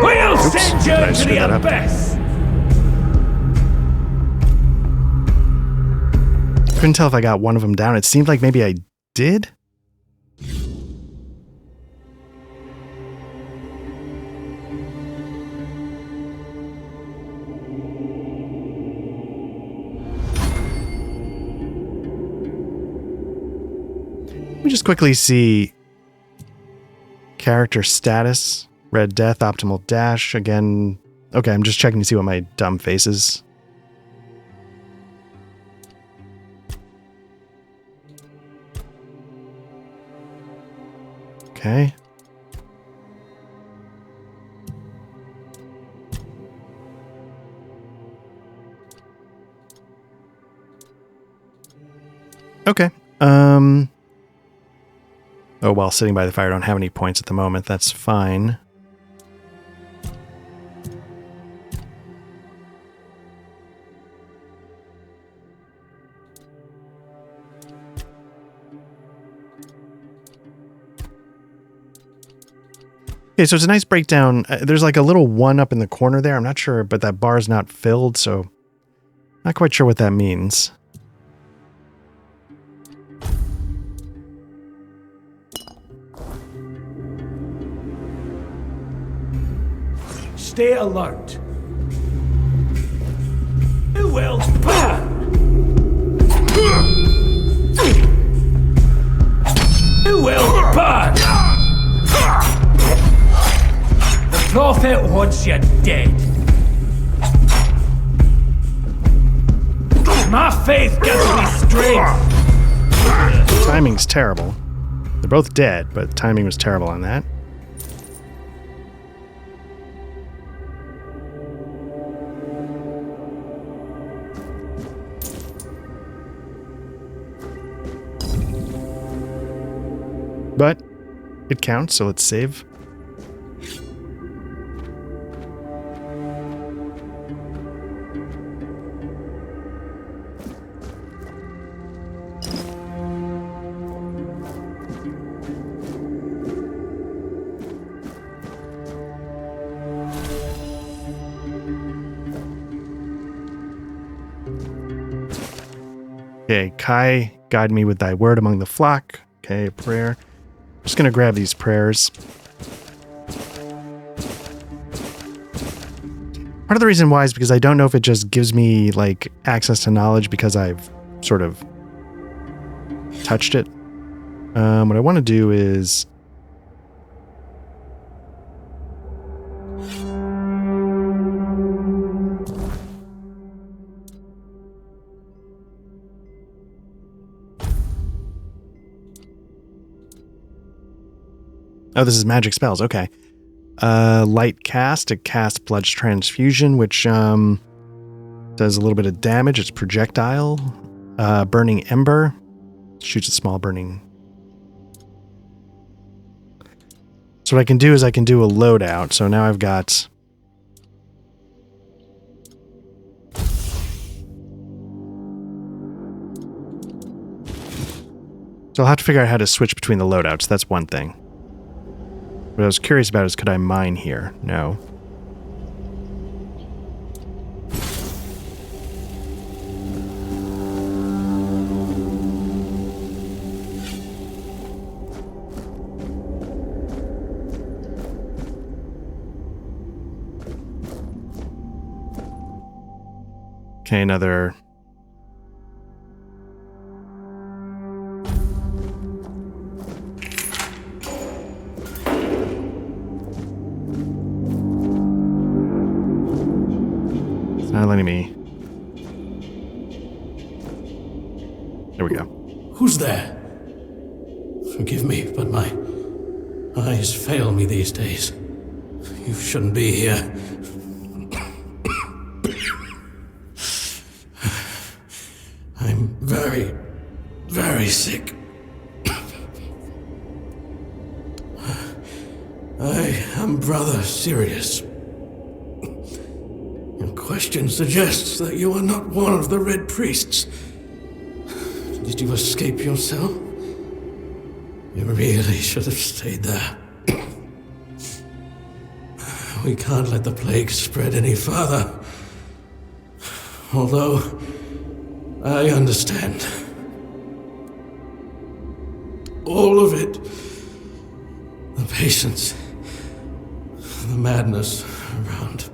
We'll send you to the abyss. Couldn't tell if I got one of them down. It seemed like maybe I did. Let me just quickly see character status. Red Death, Optimal Dash. Again, okay, I'm just checking to see what my dumb face is. Okay. Okay. Oh, while sitting by the fire, I don't have any points at the moment. That's fine. Okay, so it's a nice breakdown. There's like a little one up in the corner there. I'm not sure, but that bar is not filled, so not quite sure what that means. Stay alert. Who will burn? Who will burn? The prophet wants you dead. My faith gives me strength. Timing's terrible. They're both dead, but timing was terrible on that. But it counts, so let's save. Okay, Kai, guide me with thy word among the flock. Okay, prayer. Just gonna grab these prayers. Part of the reason why is because I don't know if it just gives me like access to knowledge because I've sort of touched it. What I want to do is oh, this is magic spells. Okay. Light cast. It casts Blood's Transfusion, which does a little bit of damage. It's projectile. Burning Ember. Shoots a small burning. So what I can do is I can do a loadout. So now I've got... So I'll have to figure out how to switch between the loadouts. That's one thing. What I was curious about is, could I mine here? No. Okay, another... Not letting me. There we go. Who's there? Forgive me, but my eyes fail me these days. You shouldn't be here. I'm very, very sick. I am Brother Sirius. Your question suggests that you are not one of the Red Priests. Did you escape yourself? You really should have stayed there. We can't let the plague spread any further. Although, I understand. All of it. The patience. The madness around.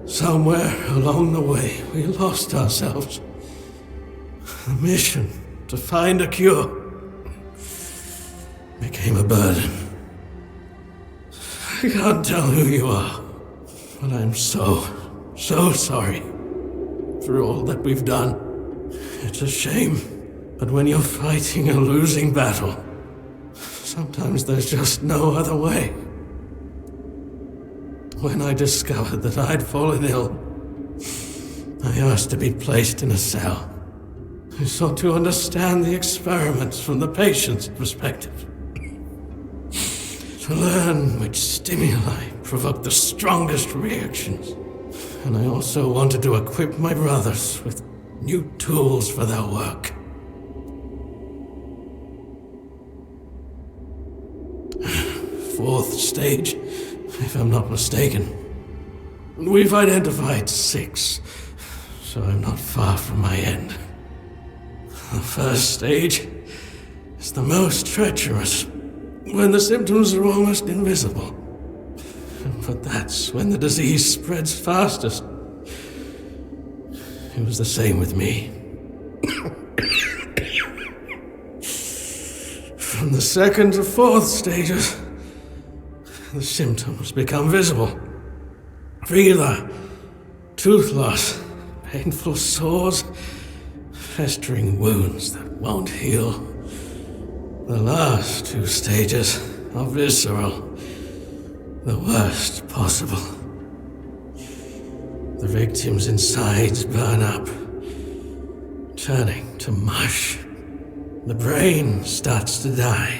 Somewhere along the way, we lost ourselves. The mission to find a cure became a burden. I can't tell who you are, but I'm so sorry for all that we've done. It's a shame, but when you're fighting a losing battle, sometimes there's just no other way. When I discovered that I'd fallen ill, I asked to be placed in a cell. I sought to understand the experiments from the patient's perspective. To learn which stimuli provoke the strongest reactions. And I also wanted to equip my brothers with new tools for their work. Fourth stage, if I'm not mistaken. We've identified 6, so I'm not far from my end. The first stage is the most treacherous, when the symptoms are almost invisible. But that's when the disease spreads fastest. It was the same with me. From the second to fourth stages, the symptoms become visible. Fever, tooth loss, painful sores, festering wounds that won't heal. The last 2 stages are visceral, the worst possible. The victim's insides burn up, turning to mush. The brain starts to die,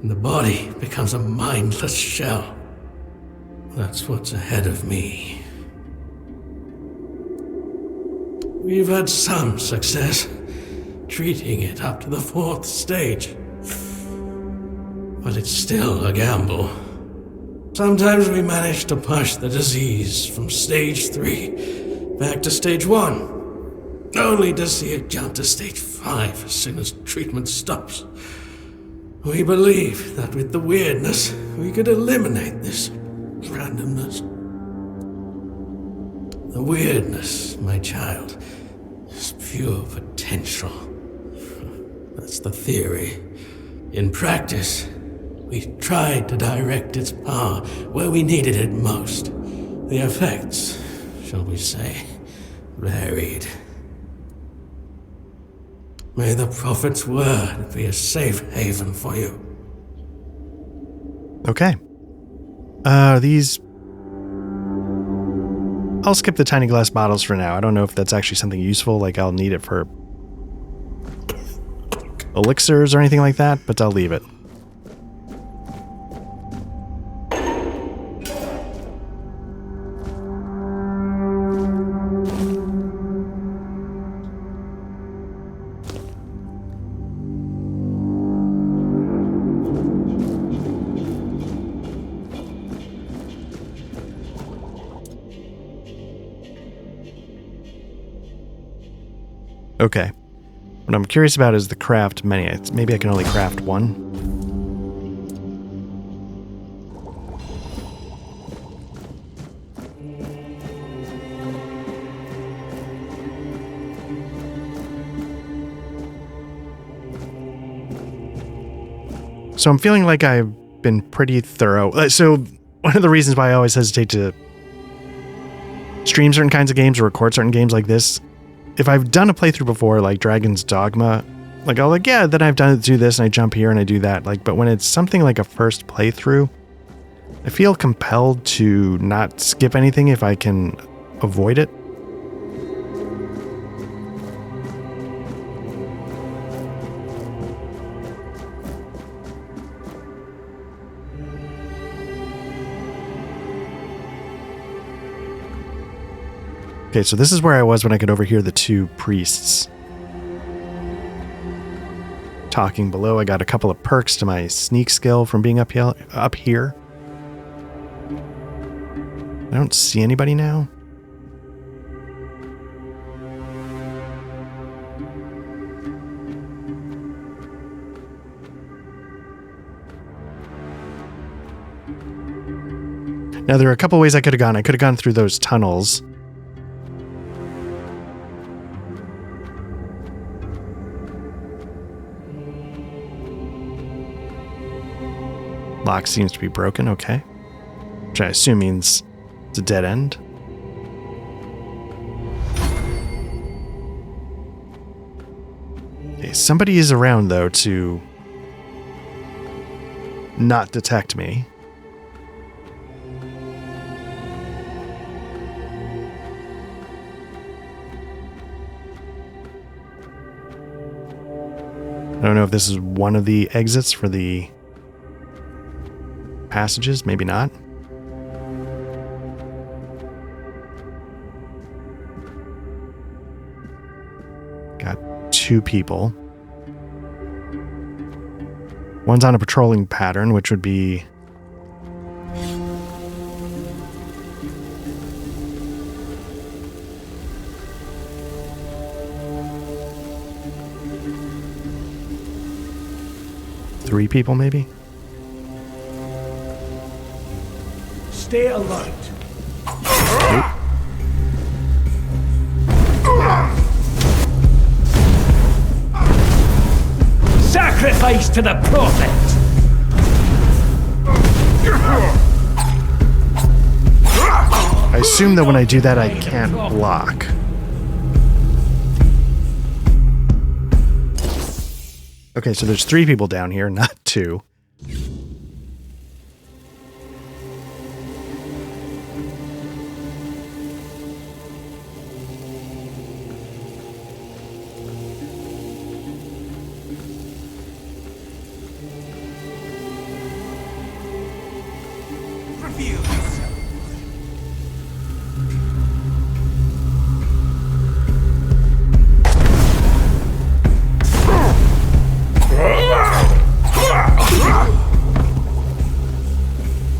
and the body becomes a mindless shell. That's what's ahead of me. We've had some success treating it up to the 4th stage, but it's still a gamble. Sometimes we manage to push the disease from stage 3 back to stage 1. only to see it jump to stage 5 as soon as treatment stops. We believe that with the weirdness, we could eliminate this randomness. The weirdness, my child, is pure potential. That's the theory. In practice, we tried to direct its power where we needed it most. The effects, shall we say, varied. May the Prophet's word be a safe haven for you. Okay. These... I'll skip the tiny glass bottles for now. I don't know if that's actually something useful, like I'll need it for elixirs or anything like that, but I'll leave it. Okay. What I'm curious about is the craft menu. Maybe I can only craft one. So I'm feeling like I've been pretty thorough. So one of the reasons why I always hesitate to stream certain kinds of games or record certain games like this, if I've done a playthrough before, like Dragon's Dogma, like I'll like, yeah, then I've done do this and I jump here and I do that. Like, but when it's something like a first playthrough, I feel compelled to not skip anything if I can avoid it. Okay, so this is where I was when I could overhear the two priests talking below. I got a couple of perks to my sneak skill from being up here. I don't see anybody now. Now, there are a couple ways I could have gone. I could have gone through those tunnels. Lock seems to be broken, okay. Which I assume means it's a dead end. Okay, somebody is around, though, to not detect me. I don't know if this is one of the exits for the passages, maybe not. Got two people. One's on a patrolling pattern, which would be three people, maybe. Stay alert. Sacrifice to the Prophet! I assume that when I do that, I can't block. Okay, so there's three people down here, not two.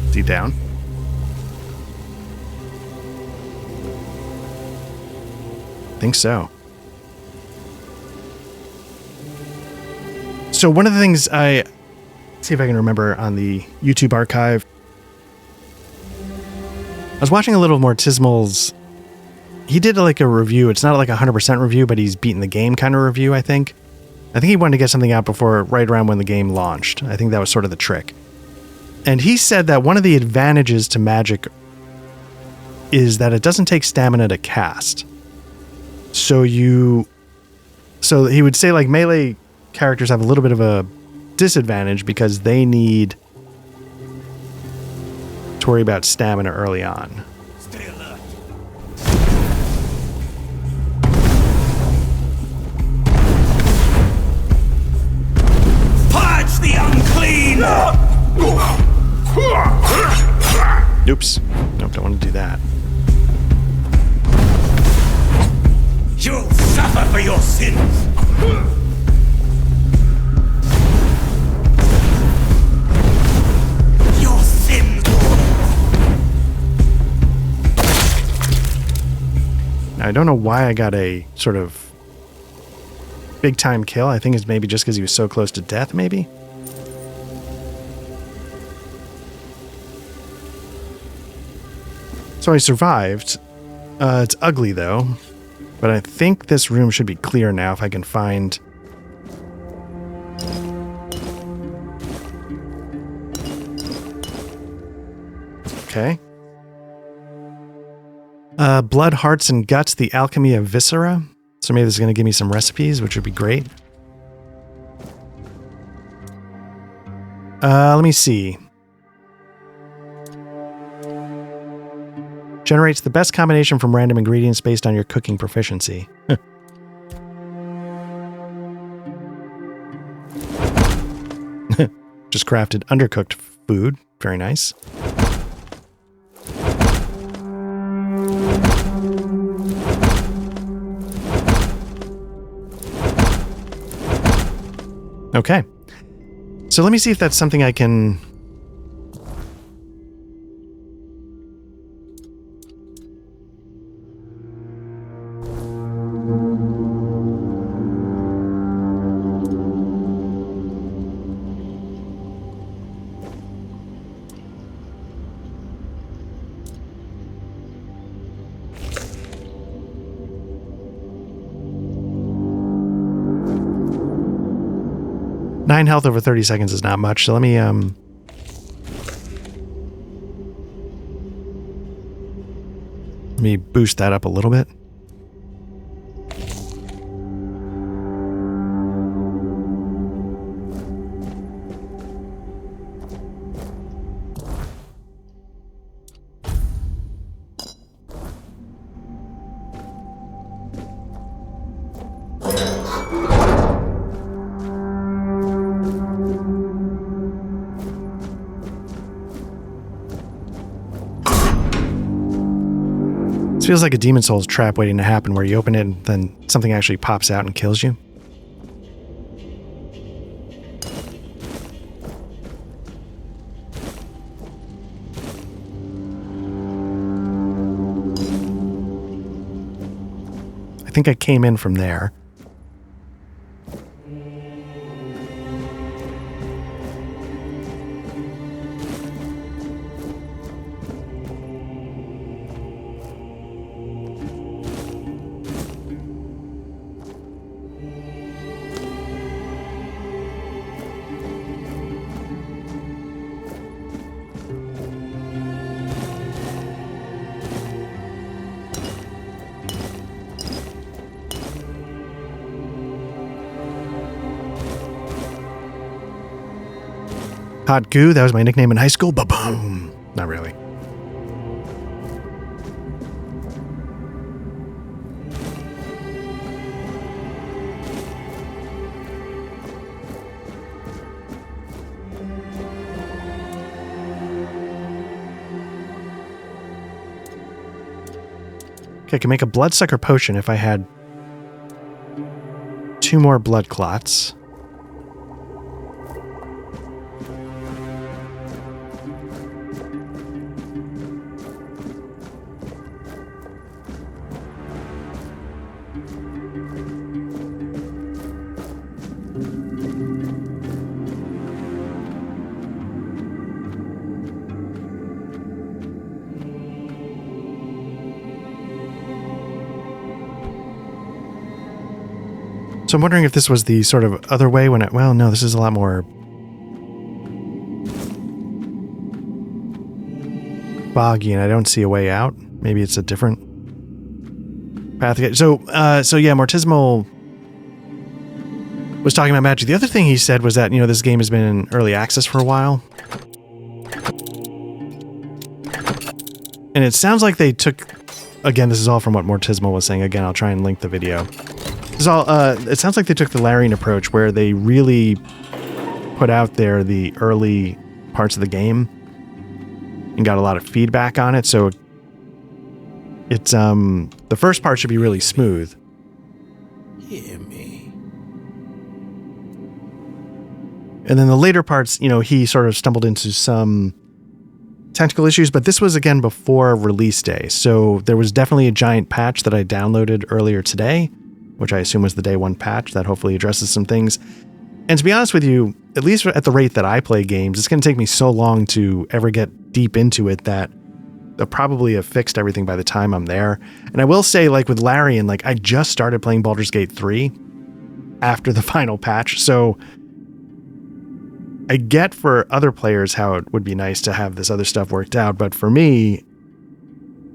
Is he down? Think so. So one of the things I see if I can remember on the YouTube archive, I was watching a little Mortismal's. He did like a review. It's not like a 100% review, but he's beaten the game kind of review. I think he wanted to get something out right around when the game launched. I think that was sort of the trick. And he said that one of the advantages to Magic is that it doesn't take stamina to cast. So he would say like melee characters have a little bit of a disadvantage because they need to worry about stamina early on. Stay alert. Purge the unclean! Oops. Nope, don't want to do that. You'll suffer for your sins! Your sins! Now, I don't know why I got a sort of big time kill. I think it's maybe just because he was so close to death, maybe? So I survived. It's ugly, though. But I think this room should be clear now if I can find... Okay. Blood, Hearts, and Guts, the Alchemy of Viscera. So maybe this is going to give me some recipes, which would be great. Let me see. Generates the best combination from random ingredients based on your cooking proficiency. Just crafted undercooked food. Very nice. Okay. So let me see if that's something I can... Nine health over 30 seconds is not much, so let me boost that up a little bit. This feels like a Demon Souls trap waiting to happen where you open it and then something actually pops out and kills you. I think I came in from there. Hot Goo, that was my nickname in high school. Ba-boom! Not really. Okay, I can make a bloodsucker potion if I had 2 more blood clots. So I'm wondering if this was the sort of other way when well, no, this is a lot more boggy and I don't see a way out. Maybe it's a different path. So yeah, Mortismal was talking about magic. The other thing he said was that, this game has been in early access for a while. And it sounds like they took, again, this is all from what Mortismal was saying. Again, I'll try and link the video. It sounds like they took the Larian approach where they really put out there the early parts of the game and got a lot of feedback on it. So it's, the first part should be really smooth. Hear me. And then the later parts, he sort of stumbled into some technical issues, but this was again before release day. So there was definitely a giant patch that I downloaded earlier today, which I assume was the day one patch that hopefully addresses some things. And to be honest with you, at least at the rate that I play games, it's going to take me so long to ever get deep into it that they'll probably have fixed everything by the time I'm there. And I will say, like with Larian, like I just started playing Baldur's Gate 3 after the final patch. So I get for other players how it would be nice to have this other stuff worked out. But for me,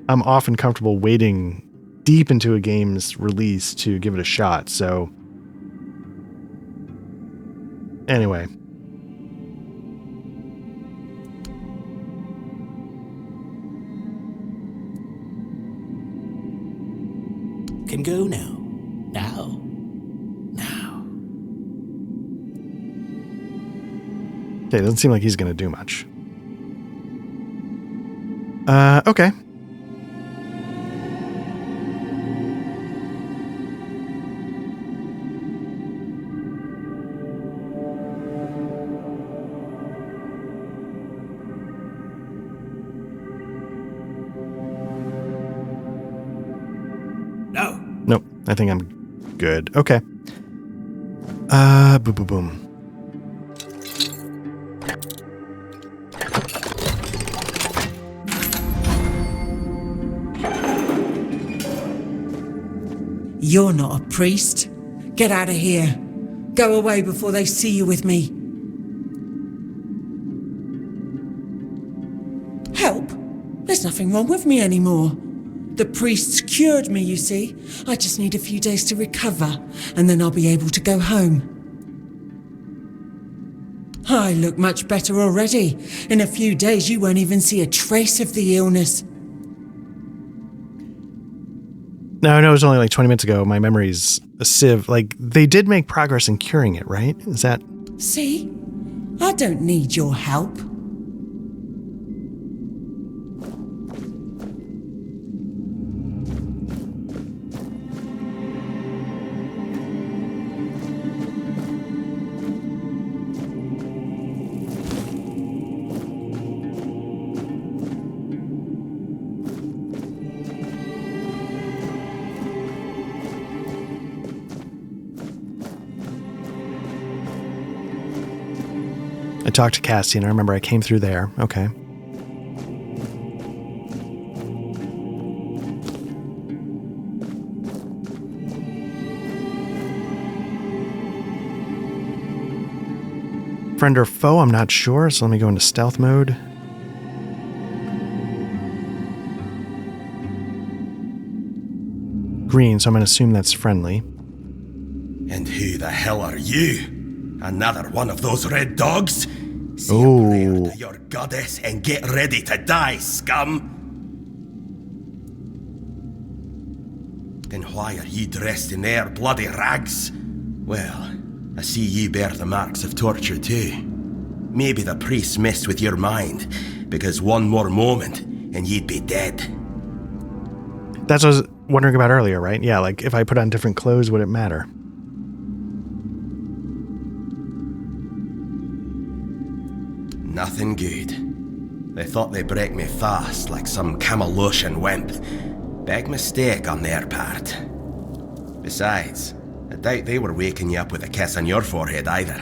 I'm often comfortable waiting deep into a game's release to give it a shot. So anyway. Can go now. Now. Okay, it doesn't seem like he's going to do much. Okay. No. Nope, I think I'm good. Okay. Boom, boom, boom. You're not a priest. Get out of here. Go away before they see you with me. Help? There's nothing wrong with me anymore. The priests cured me, you see. I just need a few days to recover, and then I'll be able to go home. I look much better already. In a few days, you won't even see a trace of the illness. No, I know it was only like 20 minutes ago. My memory's a sieve. Like, they did make progress in curing it, right? Is that... See? I don't need your help. I talked to Cassian. I remember I came through there. Okay. Friend or foe, I'm not sure, so let me go into stealth mode. Green, so I'm going to assume that's friendly. And who the hell are you? Another one of those red dogs? Say Oh. a prayer to your goddess and get ready to die, scum! Then why are ye dressed in their bloody rags? Well, I see ye bear the marks of torture too. Maybe the priests messed with your mind, because one more moment and you'd be dead. That's what I was wondering about earlier, right? Yeah, like if I put on different clothes, would it matter? Nothing good. They thought they'd break me fast, like some Camaloshan wimp. Big mistake on their part. Besides, I doubt they were waking you up with a kiss on your forehead either.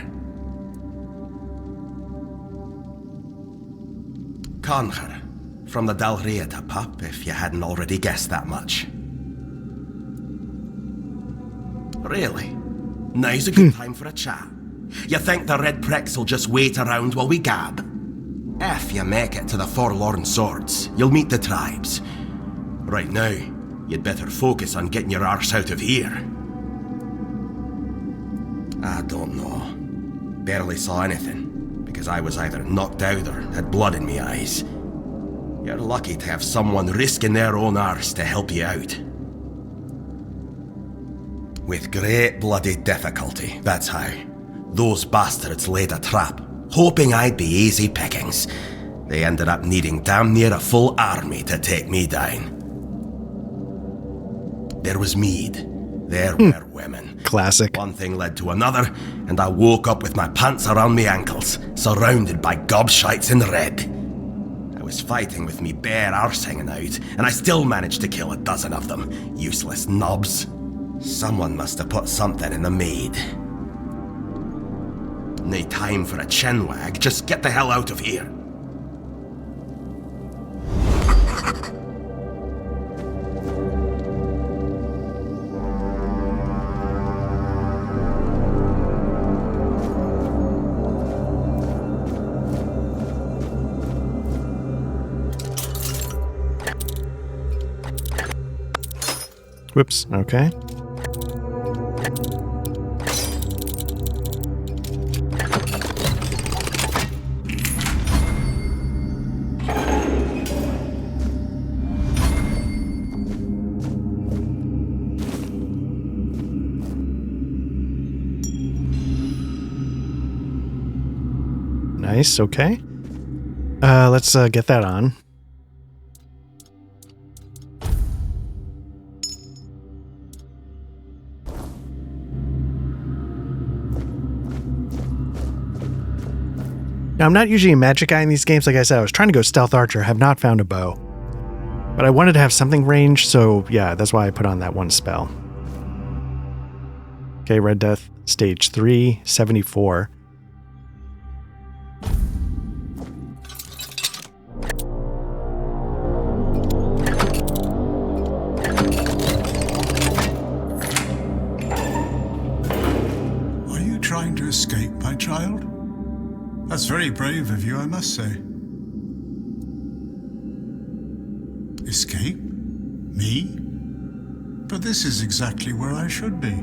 Concher, from the Dalrieta pup, if you hadn't already guessed that much. Really? now's a good time for a chat. You think the red pricks will just wait around while we gab? If you make it to the Forlorn Swords, you'll meet the tribes. Right now, you'd better focus on getting your arse out of here. I don't know. Barely saw anything, because I was either knocked out or had blood in me eyes. You're lucky to have someone risking their own arse to help you out. With great bloody difficulty, that's how. Those bastards laid a trap, hoping I'd be easy pickings. They ended up needing damn near a full army to take me down. There was mead. There were women. Classic. One thing led to another, and I woke up with my pants around my ankles, surrounded by gobshites in red. I was fighting with me bare arse hanging out, and I still managed to kill a dozen of them. Useless knobs. Someone must have put something in the mead. No time for a chinwag, just get the hell out of here. Whoops, okay. Nice, okay. Let's get that on. Now, I'm not usually a magic guy in these games. Like I said, I was trying to go stealth archer, have not found a bow. But I wanted to have something ranged, so yeah, that's why I put on that one spell. Okay, Red Death, stage 3, 74. Are you trying to escape, my child? That's very brave of you, I must say. Escape? Me? But this is exactly where I should be.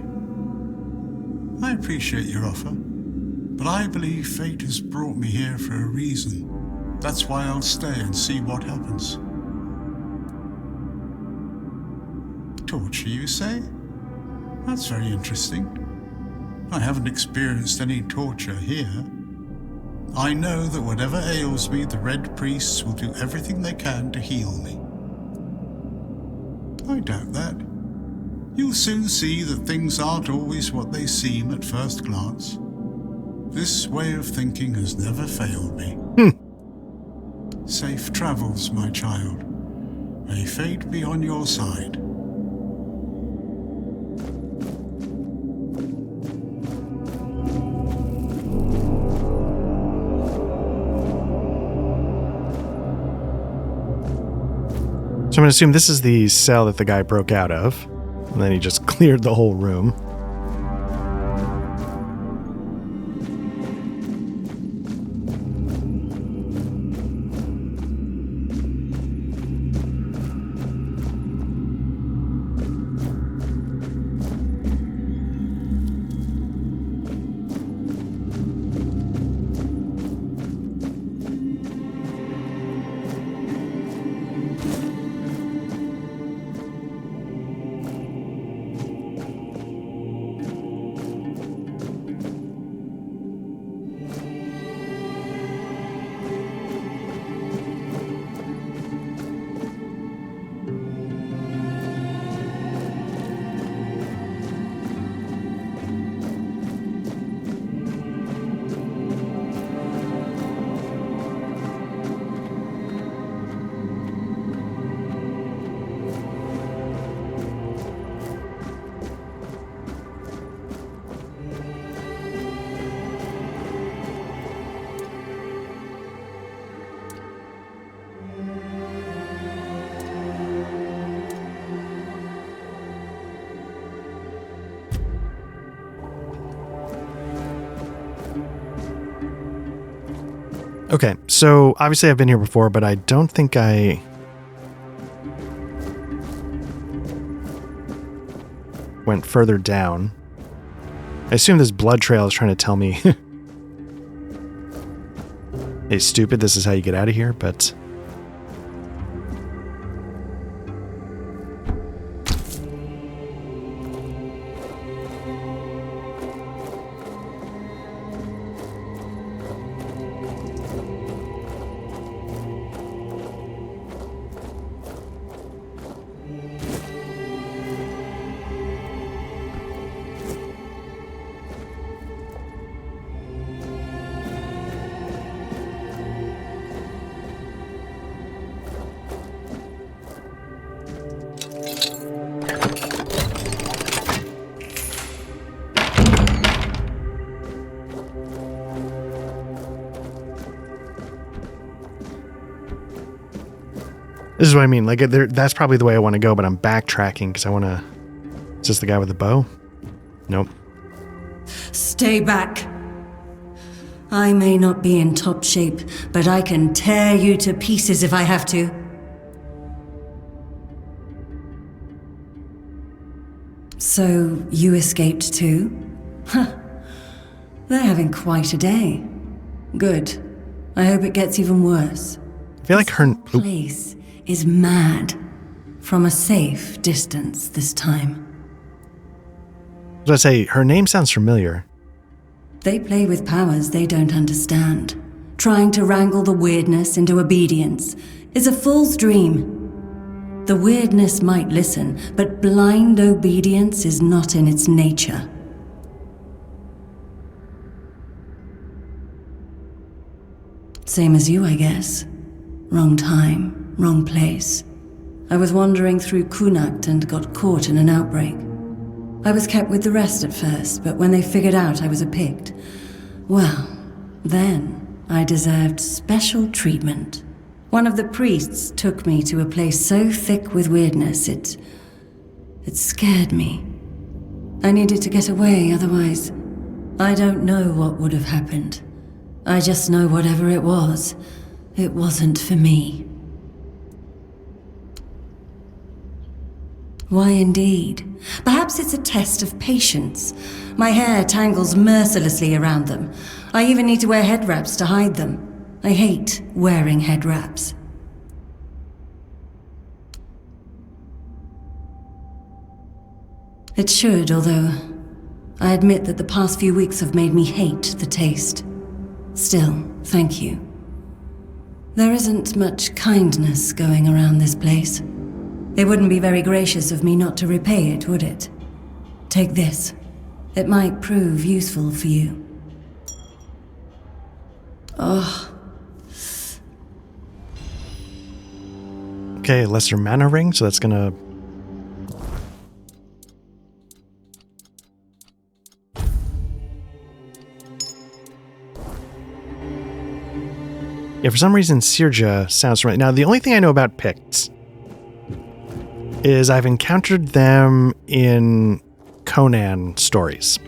I appreciate your offer, but I believe fate has brought me here for a reason. That's why I'll stay and see what happens. Torture, you say? That's very interesting. I haven't experienced any torture here. I know that whatever ails me, the Red Priests will do everything they can to heal me. I doubt that. You'll soon see that things aren't always what they seem at first glance. This way of thinking has never failed me. Safe travels, my child. May fate be on your side. So I'm going to assume this is the cell that the guy broke out of. And then he just cleared the whole room. Okay, so obviously I've been here before, but I don't think I... went further down. I assume this blood trail is trying to tell me... hey, stupid, this is how you get out of here, but... This is what I mean. Like, that's probably the way I want to go, but I'm backtracking because I want to... Is this the guy with the bow? Nope. Stay back. I may not be in top shape, but I can tear you to pieces if I have to. So, you escaped too? Huh. They're having quite a day. Good. I hope it gets even worse. I feel like her... place is mad. From a safe distance this time. I was going to say, her name sounds familiar. They play with powers they don't understand. Trying to wrangle the weirdness into obedience is a fool's dream. The weirdness might listen, but blind obedience is not in its nature. Same as you, I guess. Wrong time, wrong place. I was wandering through Kunakt and got caught in an outbreak. I was kept with the rest at first, but when they figured out I was a Pict, well, then I deserved special treatment. One of the priests took me to a place so thick with weirdness, it scared me. I needed to get away, otherwise, I don't know what would have happened. I just know whatever it wasn't for me. Why indeed? Perhaps it's a test of patience. My hair tangles mercilessly around them. I even need to wear head wraps to hide them. I hate wearing head wraps. It should, although I admit that the past few weeks have made me hate the taste. Still, thank you. There isn't much kindness going around this place. It wouldn't be very gracious of me not to repay it, would it? Take this. It might prove useful for you. Oh. Okay, lesser mana ring, so that's gonna... Yeah, for some reason, Sirja sounds familiar. Now, the only thing I know about Picts is I've encountered them in Conan stories.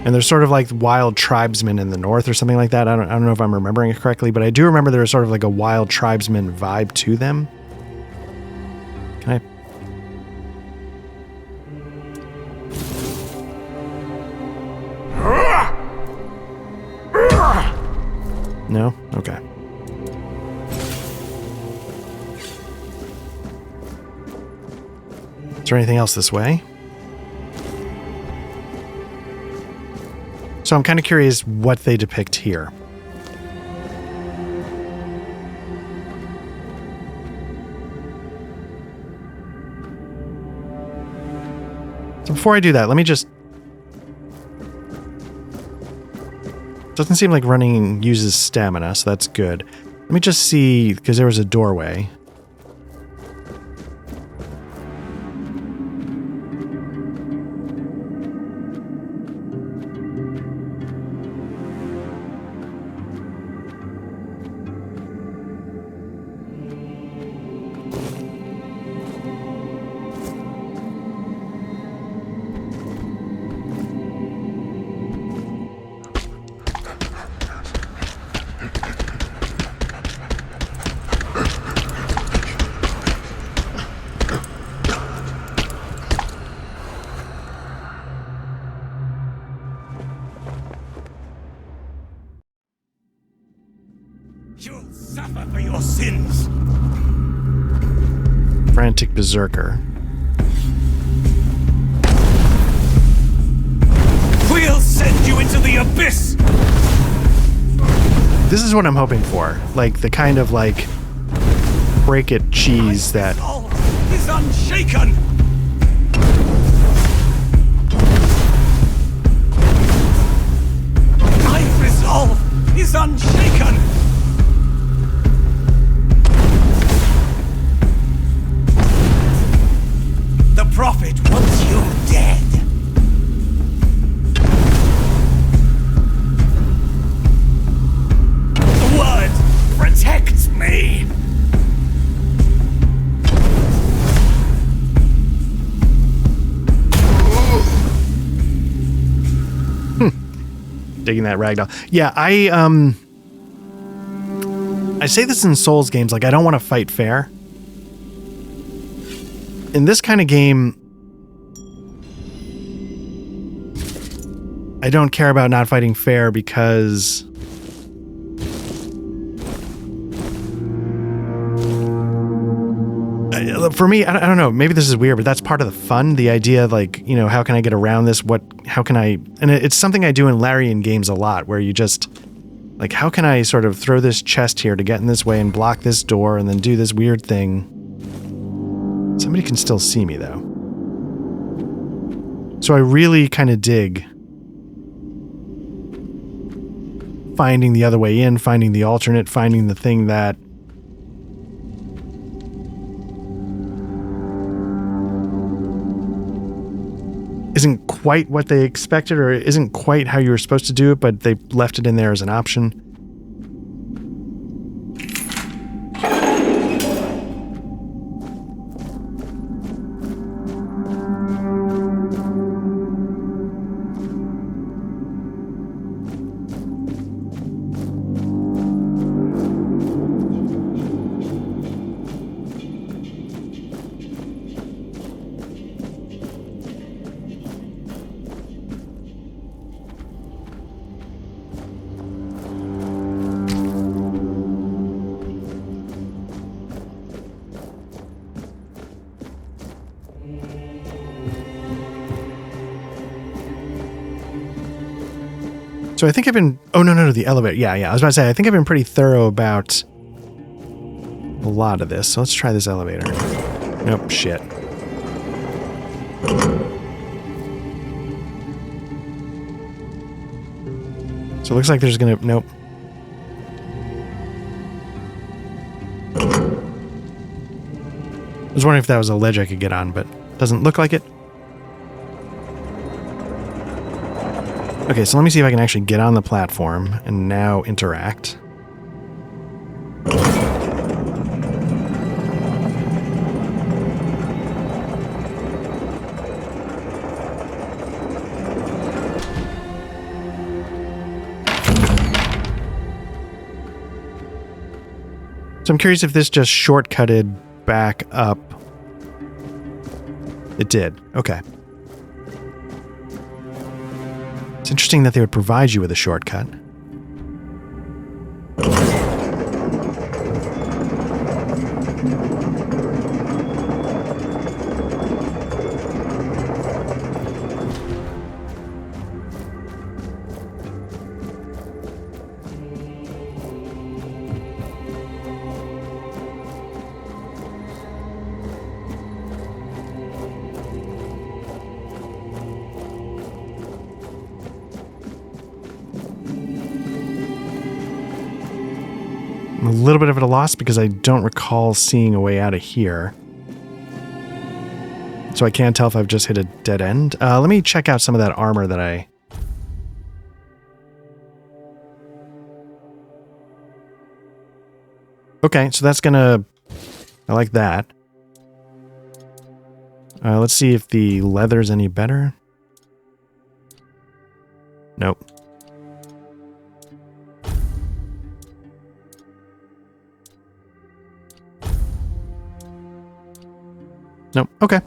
And they're sort of like wild tribesmen in the north or something like that. I don't know if I'm remembering it correctly, but I do remember there was sort of like a wild tribesman vibe to them. Can I... No? Okay. Is there anything else this way? So I'm kind of curious what they depict here. So before I do that, let me just... Doesn't seem like running uses stamina, so that's good. Let me just see, because there was a doorway. mountains! Frantic berserker. We'll send you into the abyss! This is what I'm hoping for. Like, the kind of, like, break-it cheese that... is unshaken! My resolve is unshaken! The Prophet wants you dead. The word protects me. Digging that ragdoll. Yeah, I say this in Souls games, like, I don't want to fight fair. In this kind of game, I don't care about not fighting fair because for me, I don't know, maybe this is weird, but that's part of the fun. The idea, like, you know, how can I get around this? How can I, and it's something I do in Larian games a lot, where you just, like, how can I sort of throw this chest here to get in this way and block this door and then do this weird thing? Somebody can still see me, though. So I really kind of dig finding the other way in, finding the alternate, finding the thing that isn't quite what they expected or isn't quite how you were supposed to do it, but they left it in there as an option. So I think I've been... Oh, no, the elevator. Yeah. I was about to say, I think I've been pretty thorough about a lot of this. So let's try this elevator. Nope, shit. So it looks like there's gonna... Nope. I was wondering if that was a ledge I could get on, but doesn't look like it. Okay, so let me see if I can actually get on the platform and now interact. So I'm curious if this just shortcutted back up. It did. Okay. It's interesting that they would provide you with a shortcut. I'm a little bit of at a loss because I don't recall seeing a way out of here. So I can't tell if I've just hit a dead end. Let me check out some of that armor that I... Okay, so that's gonna... I like that. Let's see if the leather's any better. Nope. Nope. Okay.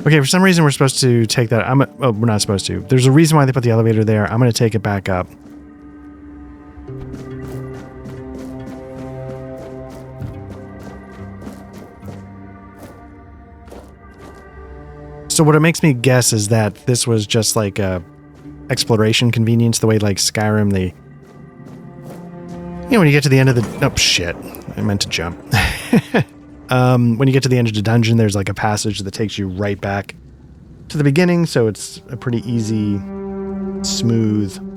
Okay, for some reason we're supposed to take that... Oh, we're not supposed to. There's a reason why they put the elevator there. I'm going to take it back up. So what it makes me guess is that this was just like a exploration convenience, the way like Skyrim, they... You know, when you get to the end of the... Oh, shit. I meant to jump. When you get to the end of the dungeon, there's like a passage that takes you right back to the beginning, so it's a pretty easy, smooth...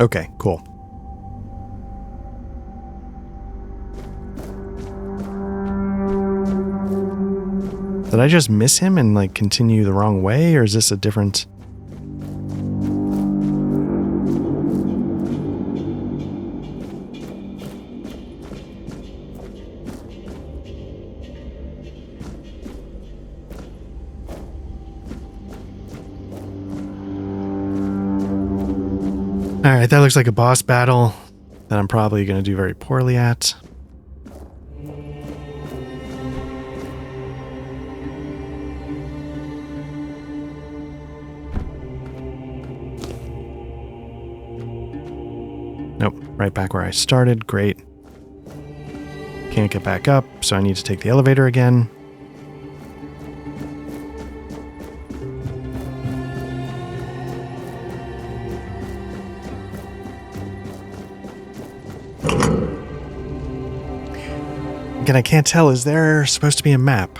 Okay, cool. Did I just miss him and like continue the wrong way, or is this a different... Alright, that looks like a boss battle that I'm probably going to do very poorly at. Nope, right back where I started. Great. Can't get back up, so I need to take the elevator again. Again, I can't tell. Is there supposed to be a map?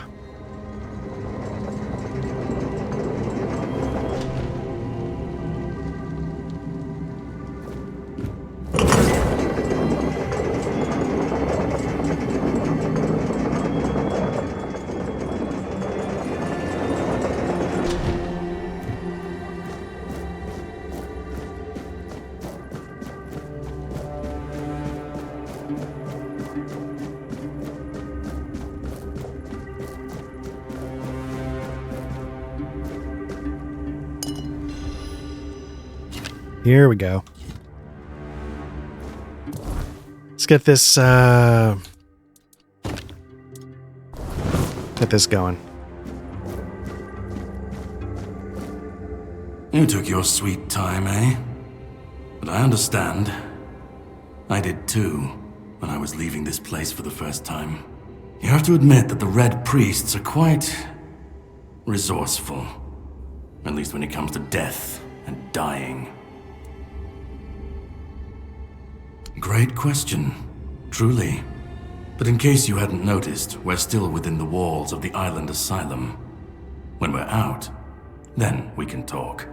Here we go. Let's get this, get this going. You took your sweet time, eh? But I understand. I did too, when I was leaving this place for the first time. You have to admit that the Red Priests are quite... resourceful. At least when it comes to death and dying. Great question, truly. But in case you hadn't noticed, we're still within the walls of the island asylum. When we're out, then we can talk.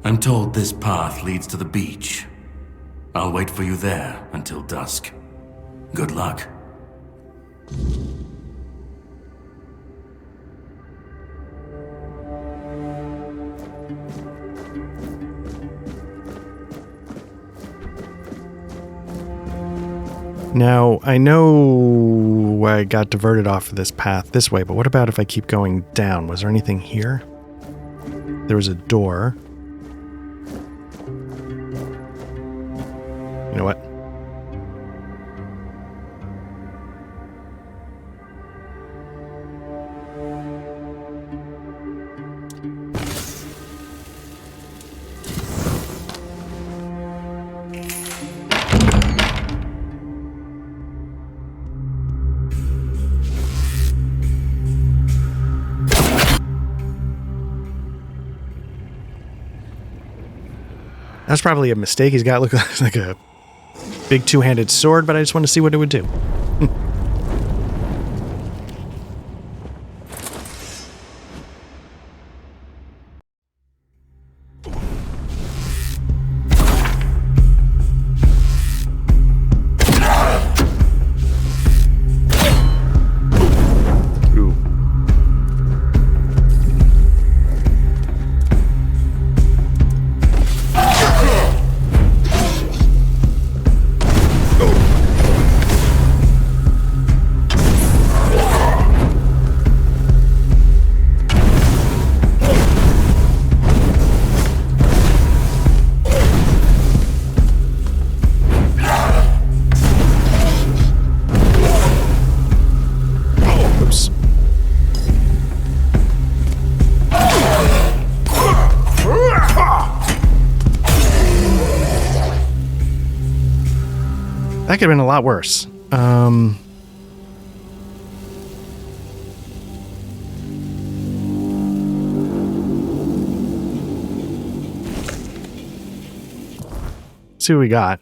I'm told this path leads to the beach. I'll wait for you there until dusk. Good luck. Now, I know I got diverted off of this path this way, but what about if I keep going down? Was there anything here? There was a door. You know what? That's probably a mistake. He's got look like a big two-handed sword, but I just want to see what it would do. That could have been a lot worse. See what we got.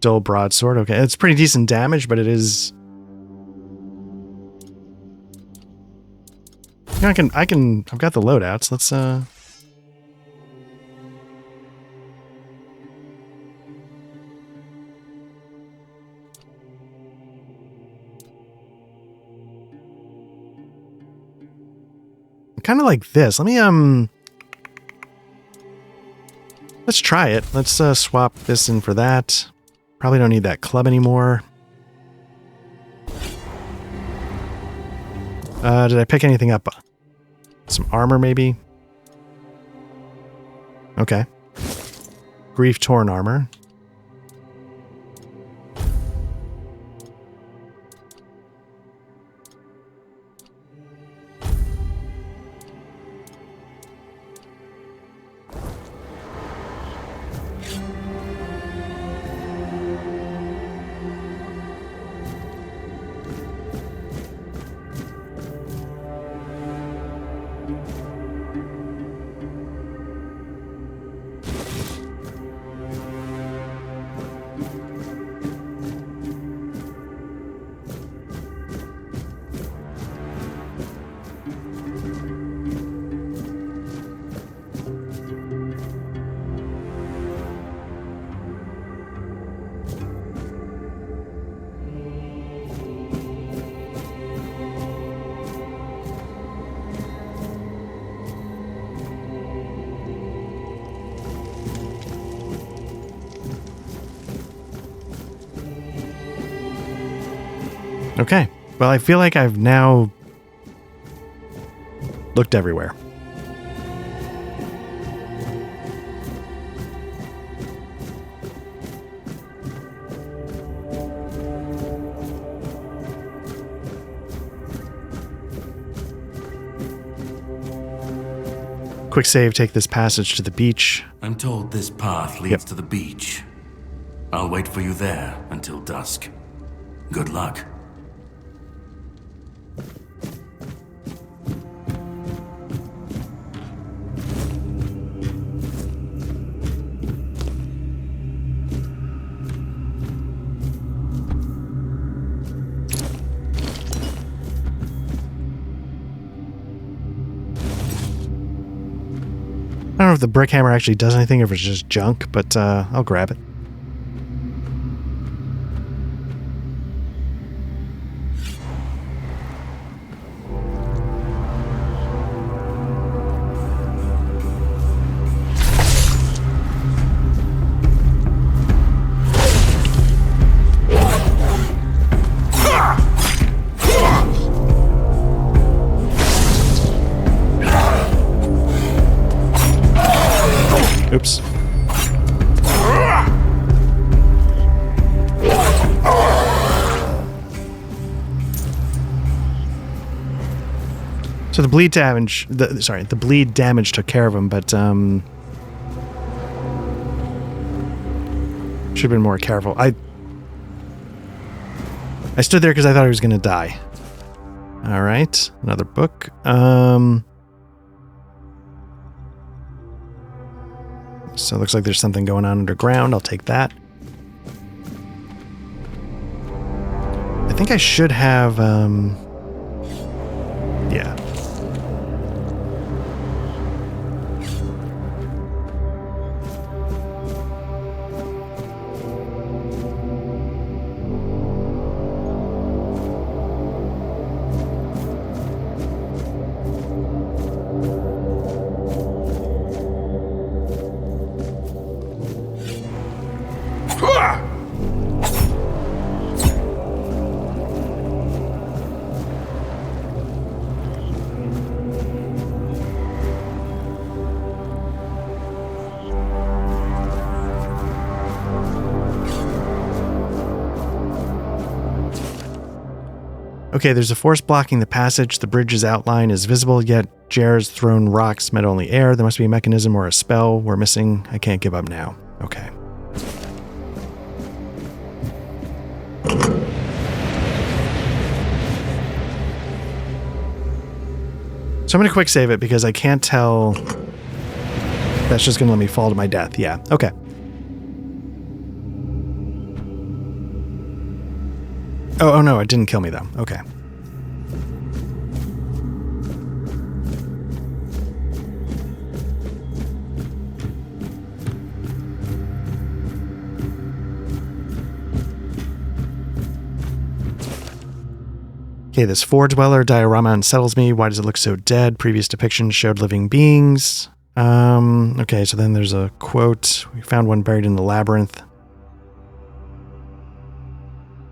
Dull broadsword. Okay, it's pretty decent damage, but it is. Yeah, I've got the loadouts. Let's kind of like this. Let me let's try it. Let's swap this in for that. Probably don't need that club anymore. Did I pick anything up? Some armor, maybe? Okay. Grief torn armor. Okay. Well, I feel like I've now looked everywhere. Quick save, take this passage to the beach. I'm told this path leads to the beach. I'll wait for you there until dusk. Good luck. I don't know if the brick hammer actually does anything, or if it's just junk, but I'll grab it. Oops. So the bleed damage, the bleed damage took care of him, but should have been more careful. I stood there because I thought he was going to die. All right, another book. So it looks like there's something going on underground. I'll take that. I think I should have, yeah. Okay, there's a force blocking the passage. The bridge's outline is visible, yet Jer's thrown rocks met only air. There must be a mechanism or a spell we're missing. I can't give up now. Okay. So I'm going to quick save it because I can't tell. That's just going to let me fall to my death. Yeah, okay. Oh no, it didn't kill me though. Okay. Okay, this Four Dweller diorama unsettles me. Why does it look so dead? Previous depictions showed living beings. Okay, so then there's a quote. We found one buried in the labyrinth.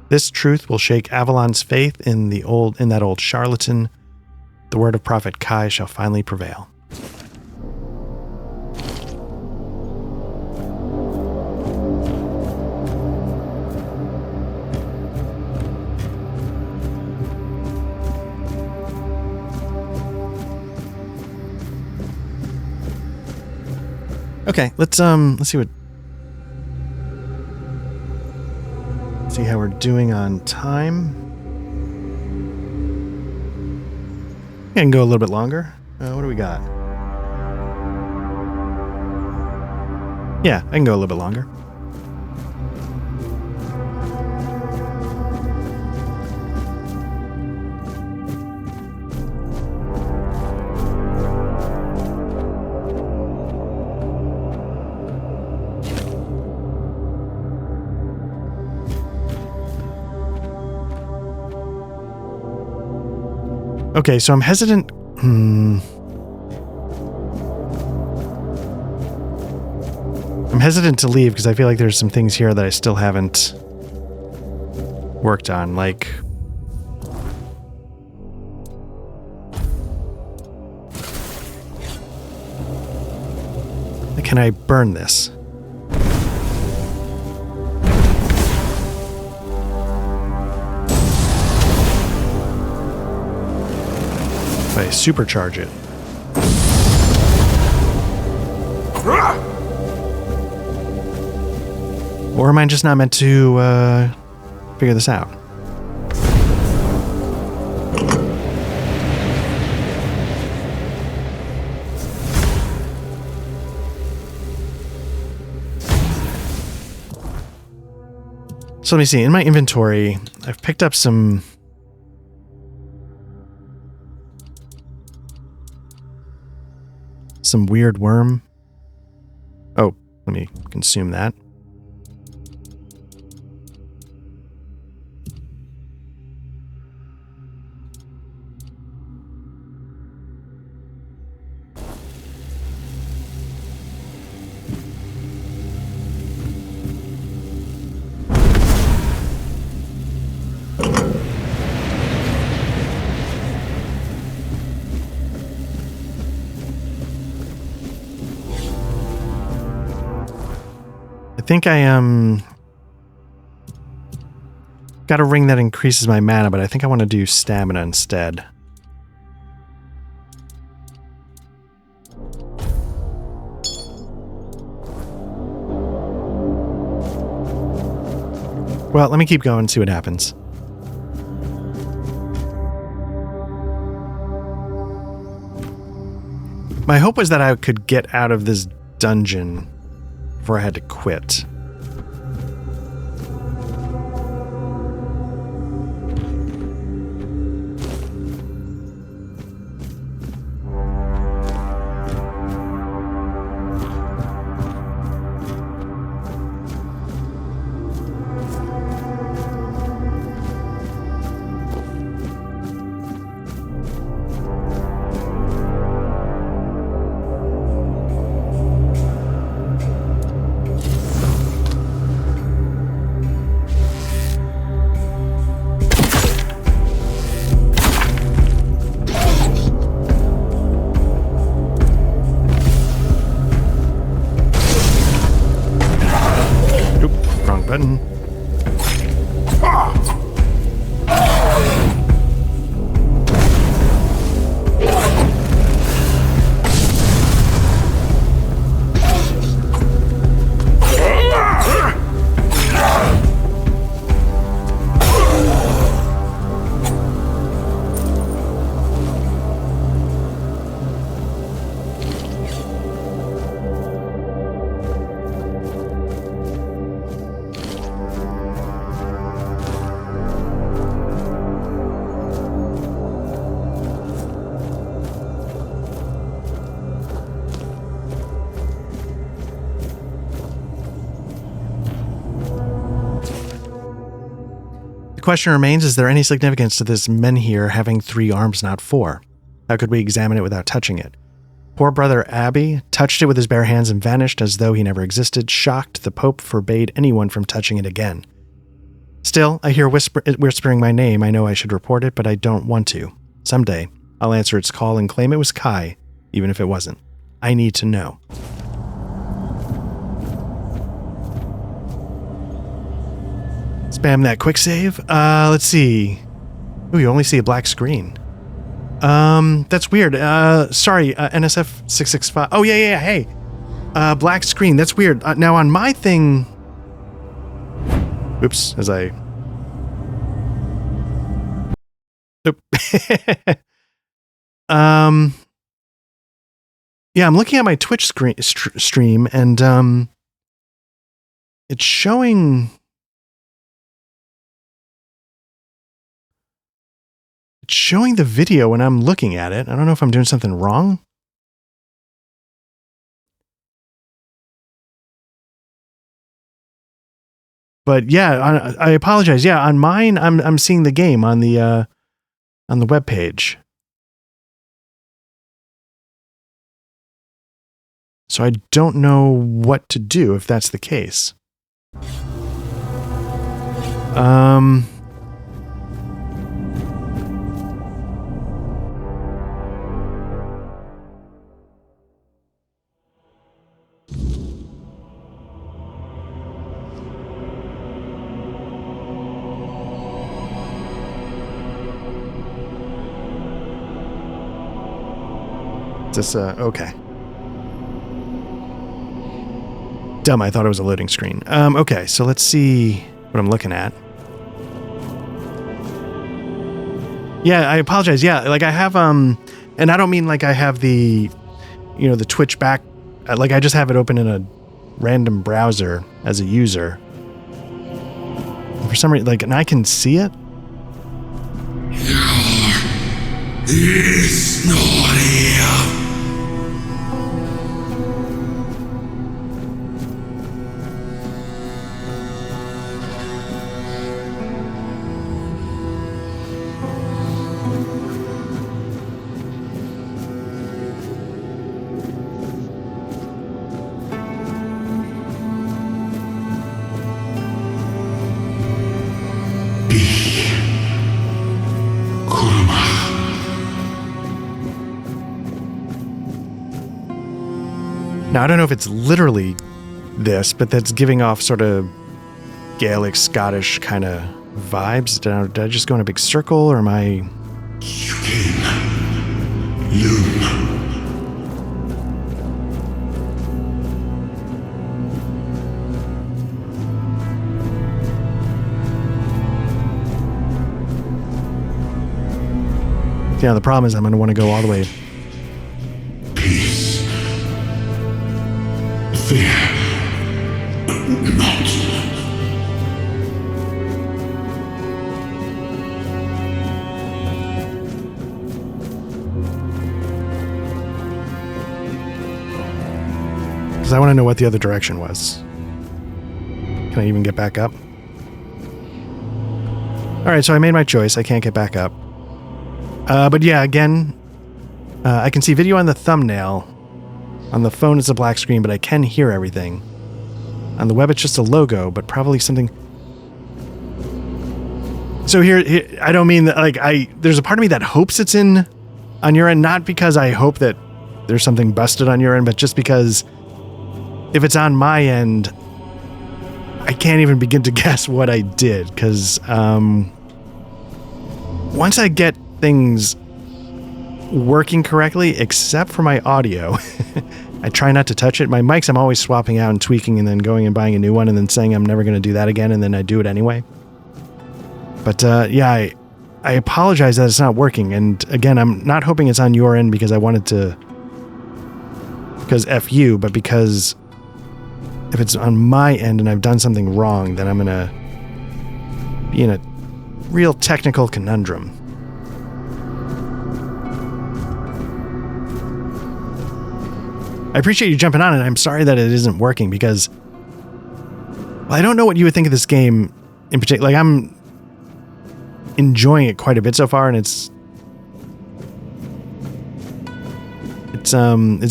This truth will shake Avalon's faith in that old charlatan. The word of Prophet Kai shall finally prevail. Okay, let's see how we're doing on time. I can go a little bit longer. What do we got? Yeah, I can go a little bit longer. Okay, so I'm hesitant. I'm hesitant to leave because I feel like there's some things here that I still haven't worked on, like can I burn this? If I supercharge it. Or am I just not meant to figure this out? So let me see. In my inventory, I've picked up some weird worm. Oh, let me consume that. I think I got a ring that increases my mana, but I think I want to do stamina instead. Well, let me keep going and see what happens. My hope was that I could get out of this dungeon before I had to quit. question remains, is there any significance to this menhir having 3 arms, not 4? How could we examine it without touching it? Poor brother Abby touched it with his bare hands and vanished as though he never existed. Shocked, the Pope forbade anyone from touching it again. Still, I hear whispering my name. I know I should report it, but I don't want to. Someday, I'll answer its call and claim it was Kai, even if it wasn't. I need to know. Spam that quick save. Let's see. Ooh, you only see a black screen. That's weird. Sorry, NSF 665. Oh, yeah, hey. Black screen. That's weird. Now on my thing... Oops, as I... Oop. Yeah, I'm looking at my Twitch stream, and it's showing... It's showing the video when I'm looking at it. I don't know if I'm doing something wrong. But yeah, I apologize. Yeah, on mine, I'm seeing the game on the web page. So I don't know what to do if that's the case. Okay. Dumb, I thought it was a loading screen. Okay, so let's see what I'm looking at. Yeah, I apologize. Yeah, like I have, and I don't mean like I have the, the Twitch back, like I just have it open in a random browser as a user. For some reason, and I can see it. It's not here. Now, I don't know if it's literally this, but that's giving off sort of Gaelic, Scottish kind of vibes. Did I just go in a big circle, or am I... Yeah, the problem is I'm going to want to go all the way... Fear not. Because I want to know what the other direction was. Can I even get back up? Alright, so I made my choice. I can't get back up. But yeah, again, I can see video on the thumbnail. On the phone, it's a black screen, but I can hear everything. On the web, it's just a logo, but probably something... So here I don't mean that, like, there's a part of me that hopes it's on your end, not because I hope that there's something busted on your end, but just because if it's on my end, I can't even begin to guess what I did, because once I get things working correctly, except for my audio, I try not to touch it. My mics, I'm always swapping out and tweaking and then going and buying a new one and then saying I'm never going to do that again, and then I do it anyway. But yeah, I apologize that it's not working. And again, I'm not hoping it's on your end because I wanted to... Because F you, but because if it's on my end and I've done something wrong, then I'm going to be in a real technical conundrum. I appreciate you jumping on it. I'm sorry that it isn't working because, well, I don't know what you would think of this game in particular. Like, enjoying it quite a bit so far, and it's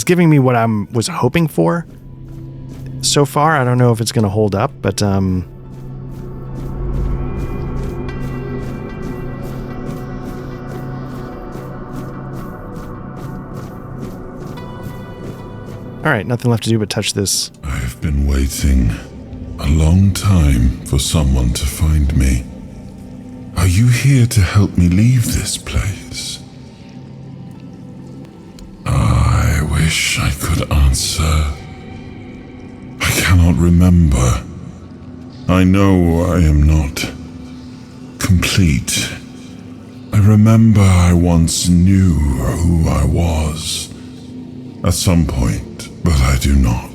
giving me what I was hoping for so far. I don't know if it's going to hold up, but all right, nothing left to do but touch this. I've been waiting a long time for someone to find me. Are you here to help me leave this place? I wish I could answer. I cannot remember. I know I am not complete. I remember I once knew who I was at some point, but I do not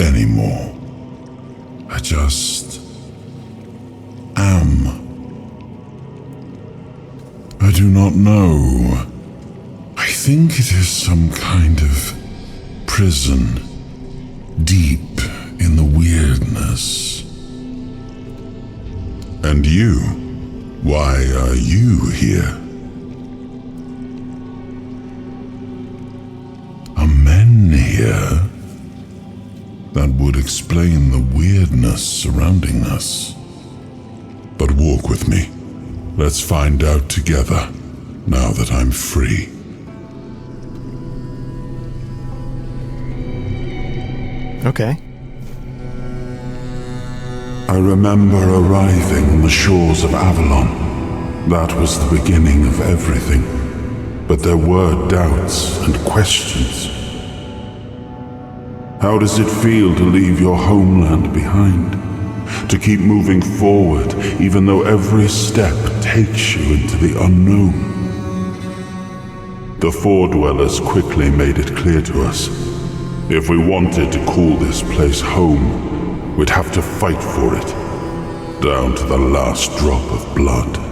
anymore. I just am. I do not know. I think it is some kind of prison, deep in the weirdness. And you? Why are you here? Are men here? That would explain the weirdness surrounding us. But walk with me. Let's find out together, now that I'm free. Okay. I remember arriving on the shores of Avalon. That was the beginning of everything. But there were doubts and questions. How does it feel to leave your homeland behind? To keep moving forward, even though every step takes you into the unknown? The Four Dwellers quickly made it clear to us. If we wanted to call this place home, we'd have to fight for it, down to the last drop of blood.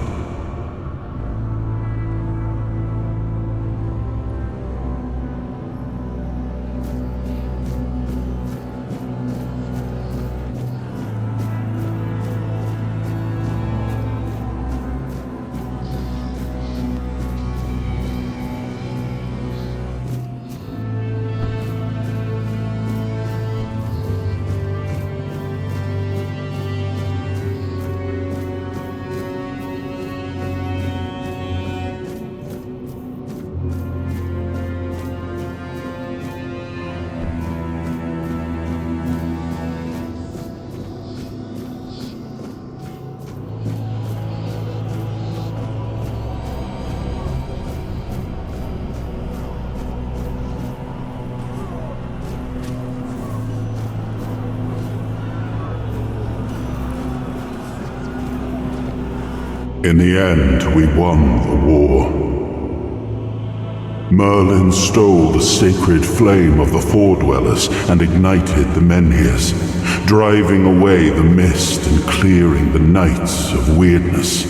In the end, we won the war. Merlin stole the sacred flame of the Four Dwellers and ignited the Menhirs, driving away the mist and clearing the nights of weirdness.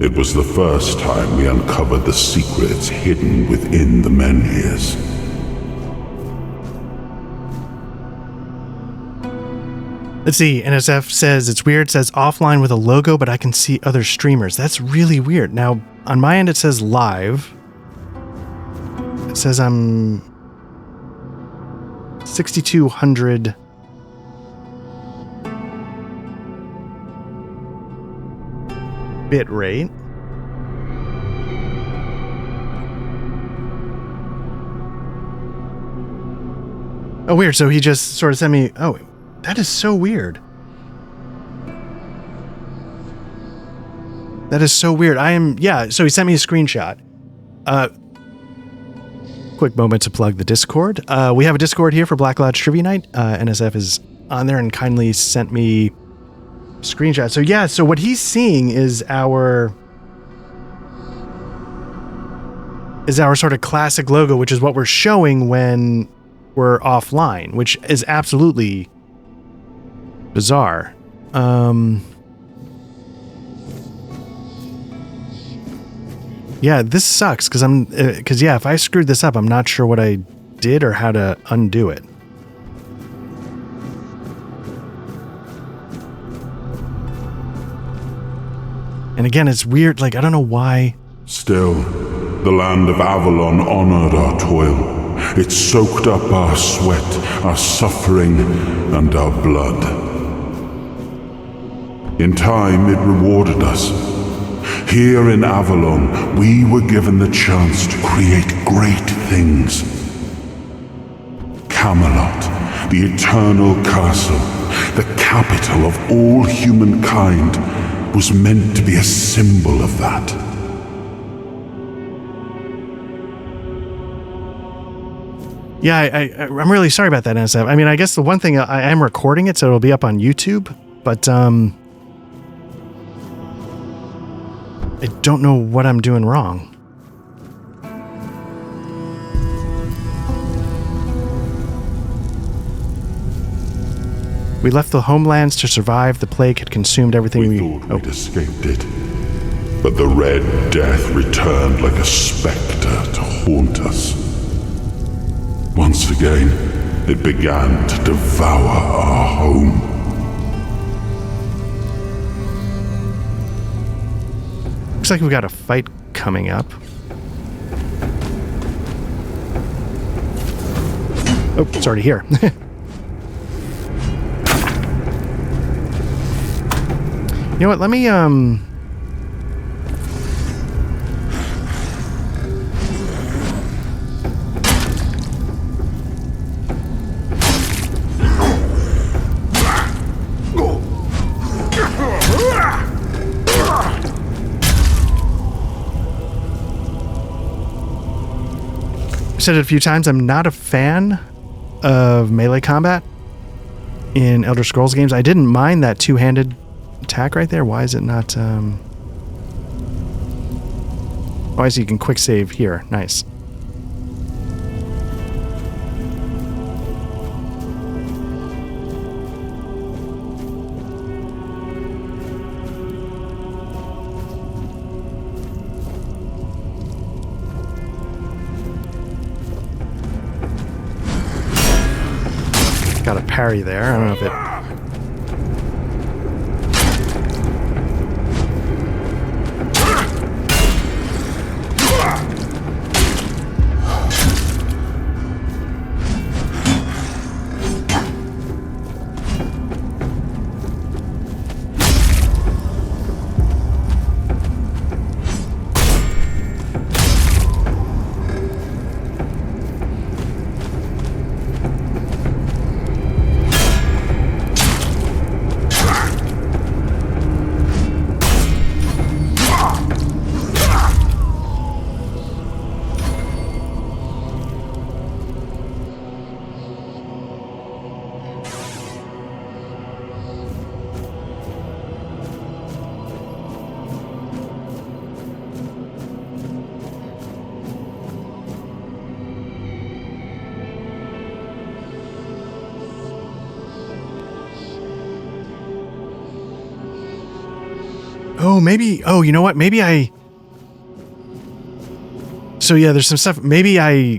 It was the first time we uncovered the secrets hidden within the Menhirs. Let's see, NSF says it's weird, it says offline with a logo, but I can see other streamers. That's really weird. Now, on my end it says live. It says I'm 6,200 bit rate. Oh, weird. So he just sort of sent me, oh, that is so weird. That is so weird. So he sent me a screenshot. Quick moment to plug the Discord. We have a Discord here for Black Lodge Trivia Night. NSF is on there and kindly sent me screenshot. So yeah, so what he's seeing is our sort of classic logo, which is what we're showing when we're offline, which is absolutely bizarre. Yeah, this sucks because if I screwed this up, I'm not sure what I did or how to undo it. And again, it's weird, like, I don't know why. Still, the land of Avalon honored our toil. It soaked up our sweat, our suffering, and our blood. In time, it rewarded us. Here in Avalon, we were given the chance to create great things. Camelot, the eternal castle, the capital of all humankind, was meant to be a symbol of that. Yeah, I'm really sorry about that, NSF. I mean, I guess the one thing, I am recording it, so it'll be up on YouTube, but I don't know what I'm doing wrong. We left the homelands to survive. The plague had consumed everything we thought we'd escaped it. But the Red Death returned like a specter to haunt us. Once again, it began to devour our home. Looks like we got a fight coming up. Oh, it's already here. You know what, let me, I've said it a few times, I'm not a fan of melee combat in Elder Scrolls games. I didn't mind that two-handed attack right there. Why is it not, oh, I see you can quick save here. Nice. Got a parry there. I don't know if it... Oh, maybe... Oh, you know what? Maybe I... So, yeah, there's some stuff... Maybe I...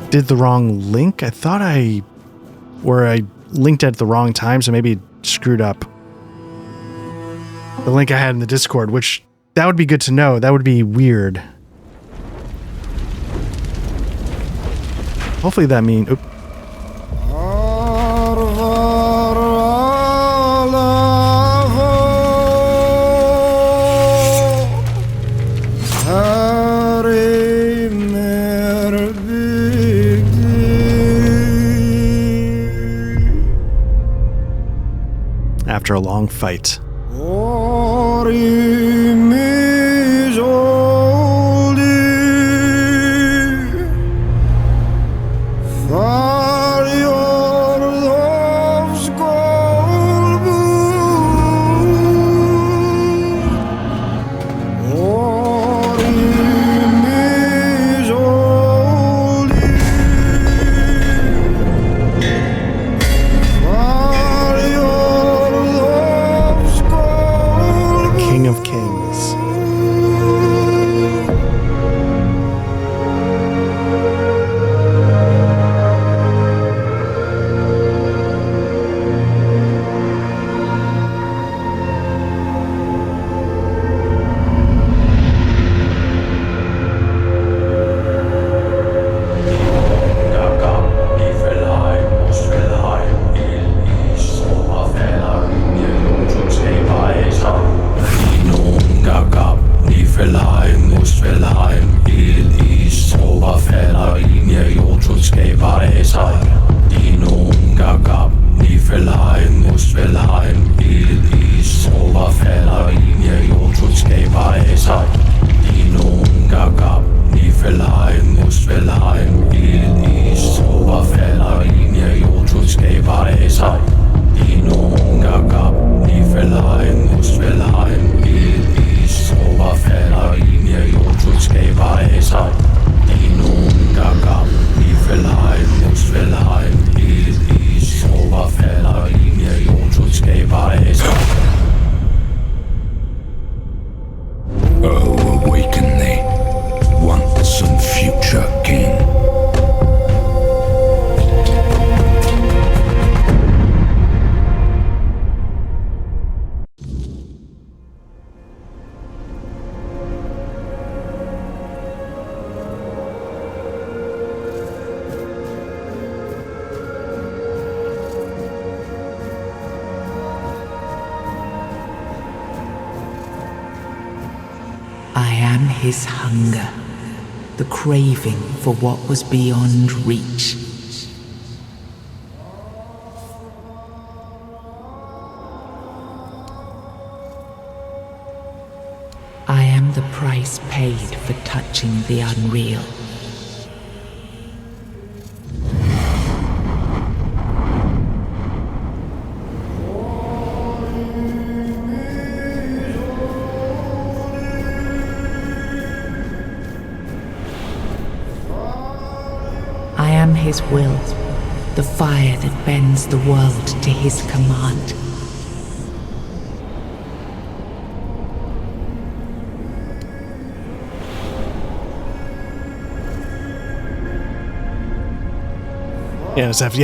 did the wrong link? I thought I... Or I linked at the wrong time, so maybe it screwed up the link I had in the Discord, which... That would be good to know. That would be weird. Hopefully that means... Oops. After a long fight. King of Kings. am his hunger, the craving for what was beyond reach. I am the price paid for touching the unreal. I am his will, the fire that bends the world to his command. Yeah, Seth,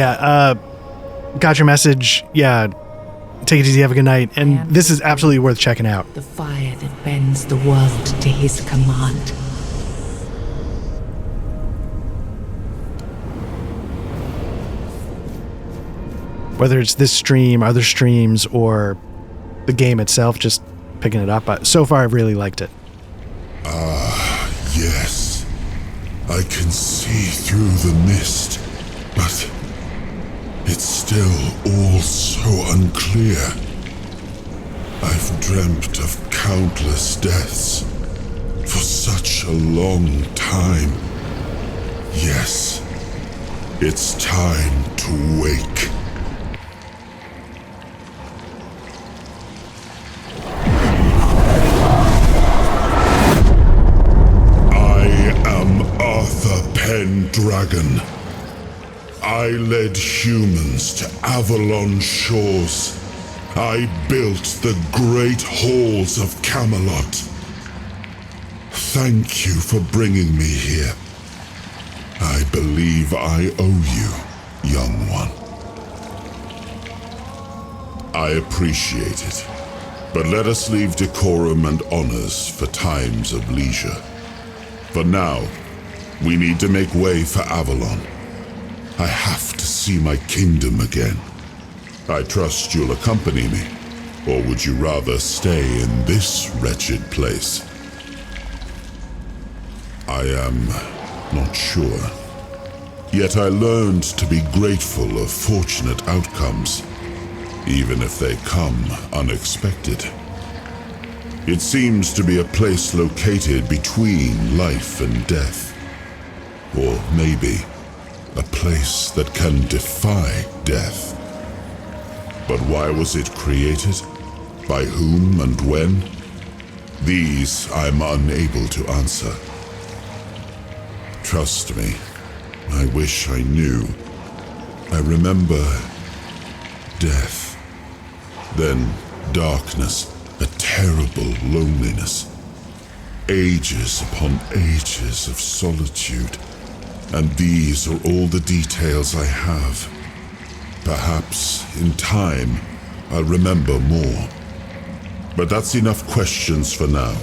got your message. Yeah, take it easy, have a good night. And this is absolutely worth checking out. The fire that bends the world to his command. Whether it's this stream, other streams, or the game itself, just picking it up. So far, I've really liked it. Ah, yes. I can see through the mist, but it's still all so unclear. I've dreamt of countless deaths for such a long time. Yes, it's time to wake. Dragon. I led humans to Avalon shores. I built the great halls of Camelot. Thank you for bringing me here. I believe I owe you, young one. I appreciate it, but let us leave decorum and honors for times of leisure. For now, we need to make way for Avalon. I have to see my kingdom again. I trust you'll accompany me, or would you rather stay in this wretched place? I am not sure. Yet I learned to be grateful of fortunate outcomes, even if they come unexpected. It seems to be a place located between life and death. Or maybe a place that can defy death. But why was it created? By whom and when? These I'm unable to answer. Trust me, I wish I knew. I remember death, then darkness, a terrible loneliness, ages upon ages of solitude. And these are all the details I have. Perhaps, in time, I'll remember more. But that's enough questions for now.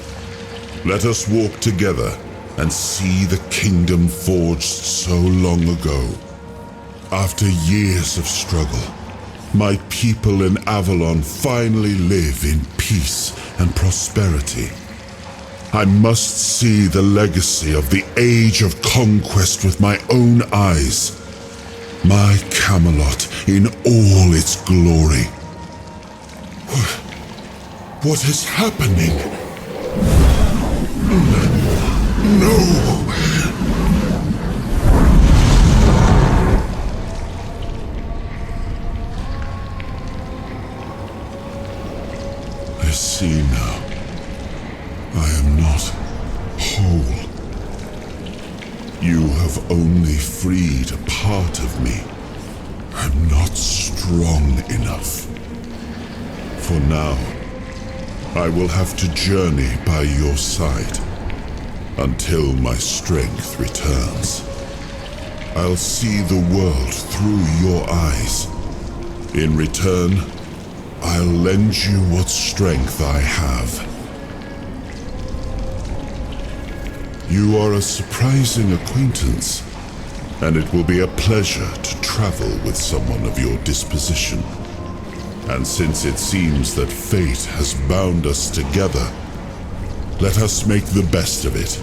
Let us walk together and see the kingdom forged so long ago. After years of struggle, my people in Avalon finally live in peace and prosperity. I must see the legacy of the Age of Conquest with my own eyes. My Camelot in all its glory. What is happening? No! I see now. I am not whole. You have only freed a part of me. I'm not strong enough. For now, I will have to journey by your side until my strength returns. I'll see the world through your eyes. In return, I'll lend you what strength I have. You are a surprising acquaintance, and it will be a pleasure to travel with someone of your disposition. And since it seems that fate has bound us together, Let us make the best of it.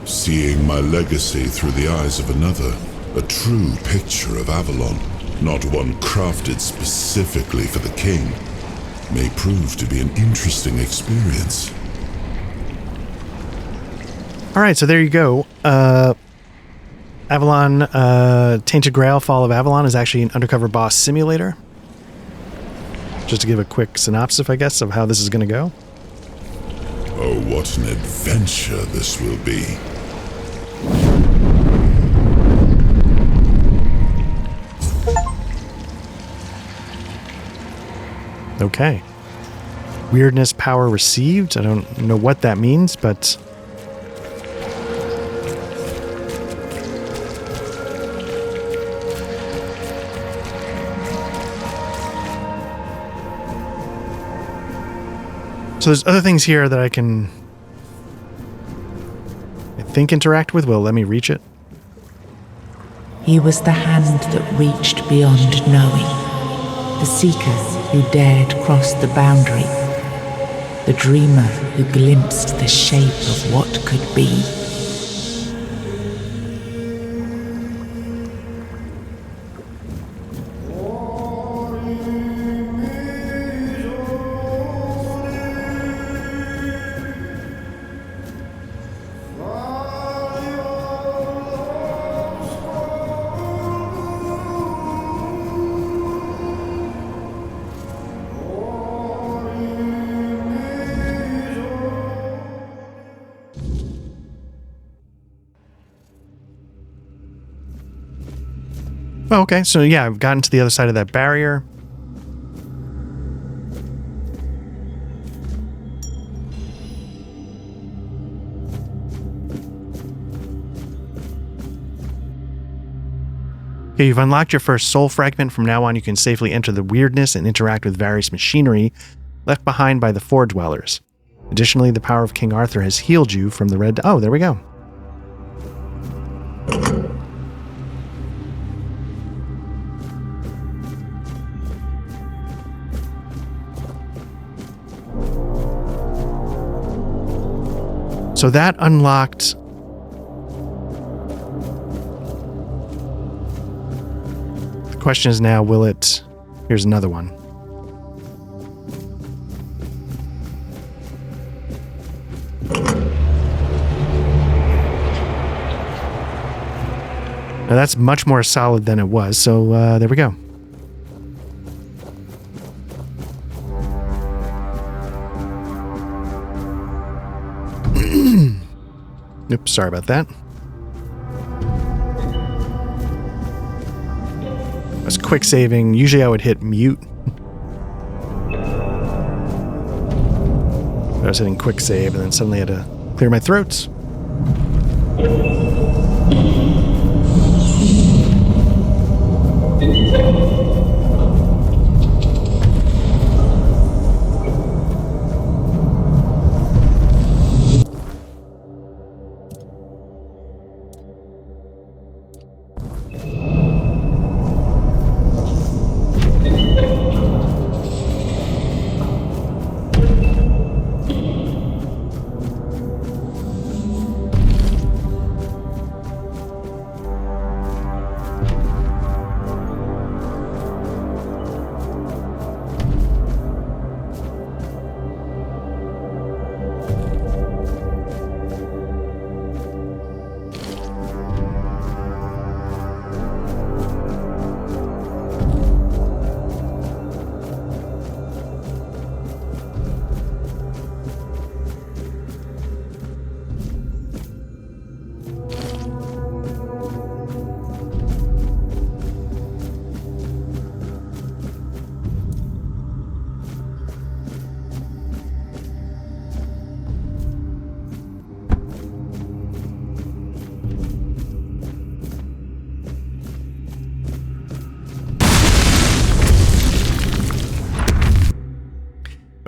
Seeing my legacy through the eyes of another, a true picture of Avalon, not one crafted specifically for the king, may prove to be an interesting experience. All right, so there you go. Avalon, Tainted Grail, Fall of Avalon is actually an undercover boss simulator. Just to give a quick synopsis, I guess, of how this is going to go. Oh, what an adventure this will be. Okay. Weirdness power received. I don't know what that means, but... So there's other things here that I can, I think, interact with. Will let me reach it. He was the hand that reached beyond knowing, the seeker who dared cross the boundary, the dreamer who glimpsed the shape of what could be. Oh, okay, so yeah, I've gotten to the other side of that barrier. Okay, you've unlocked your first soul fragment. From now on, you can safely enter the weirdness and interact with various machinery left behind by the Four Dwellers. Additionally, the power of King Arthur has healed you from the red... Oh, there we go. So that unlocked... The question is now, will it... Here's another one. Now that's much more solid than it was, so there we go. Oops, sorry about that. I was quick saving. Usually I would hit mute. I was hitting quick save and then suddenly I had to clear my throats.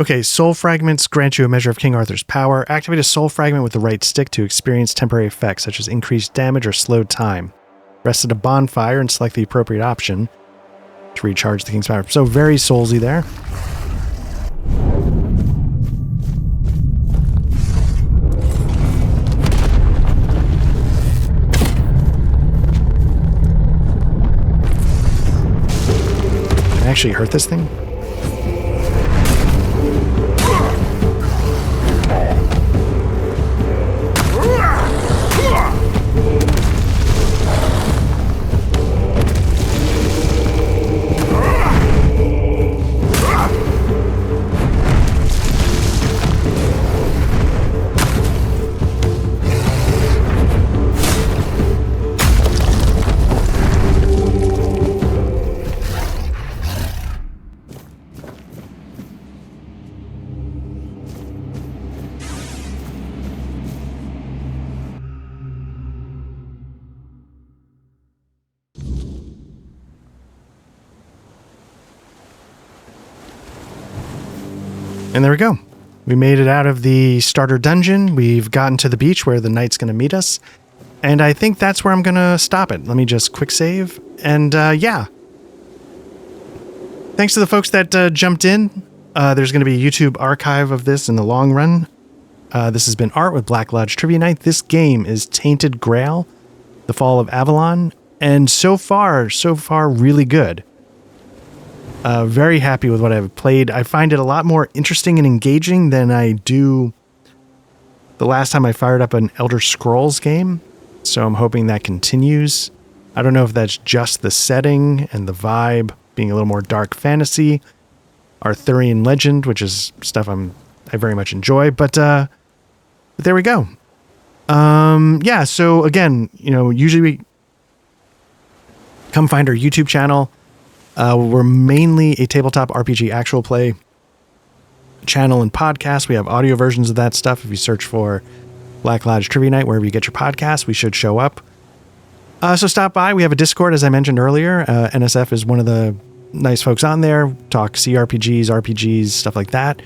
Okay, soul fragments grant you a measure of King Arthur's power. Activate a soul fragment with the right stick to experience temporary effects such as increased damage or slowed time. Rest at a bonfire and select the appropriate option to recharge the king's power. So very soulsy there. actually hurt this thing? And there we go. We made it out of the starter dungeon. We've gotten to the beach where the knight's going to meet us. And I think that's where I'm going to stop it. Let me just quick save. And yeah. Thanks to the folks that jumped in. There's going to be a YouTube archive of this in the long run. This has been Art with Black Lodge Trivia Night. This game is Tainted Grail, The Fall of Avalon. And so far, really good. Very happy with what I've played. I find it a lot more interesting and engaging than I do the last time I fired up an Elder Scrolls game. So I'm hoping that continues. I don't know if that's just the setting and the vibe being a little more dark fantasy, Arthurian legend, which is stuff I very much enjoy. But there we go. Yeah. So again, usually we come find our YouTube channel. We're mainly a tabletop RPG actual play channel and podcast. We have audio versions of that stuff. If you search for Black Lodge Trivia Night, wherever you get your podcast, we should show up. So stop by. We have a Discord, as I mentioned earlier. NSF is one of the nice folks on there. Talk CRPGs, RPGs, stuff like that.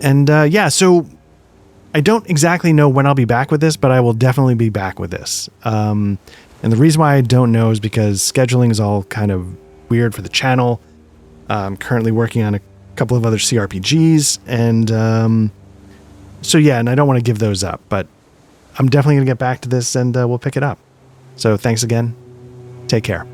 And yeah, so I don't exactly know when I'll be back with this, but I will definitely be back with this. And the reason why I don't know is because scheduling is all kind of weird for the channel. I'm currently working on a couple of other CRPGs, and so yeah, and I don't want to give those up, but I'm definitely going to get back to this, and we'll pick it up. So thanks again. Take care.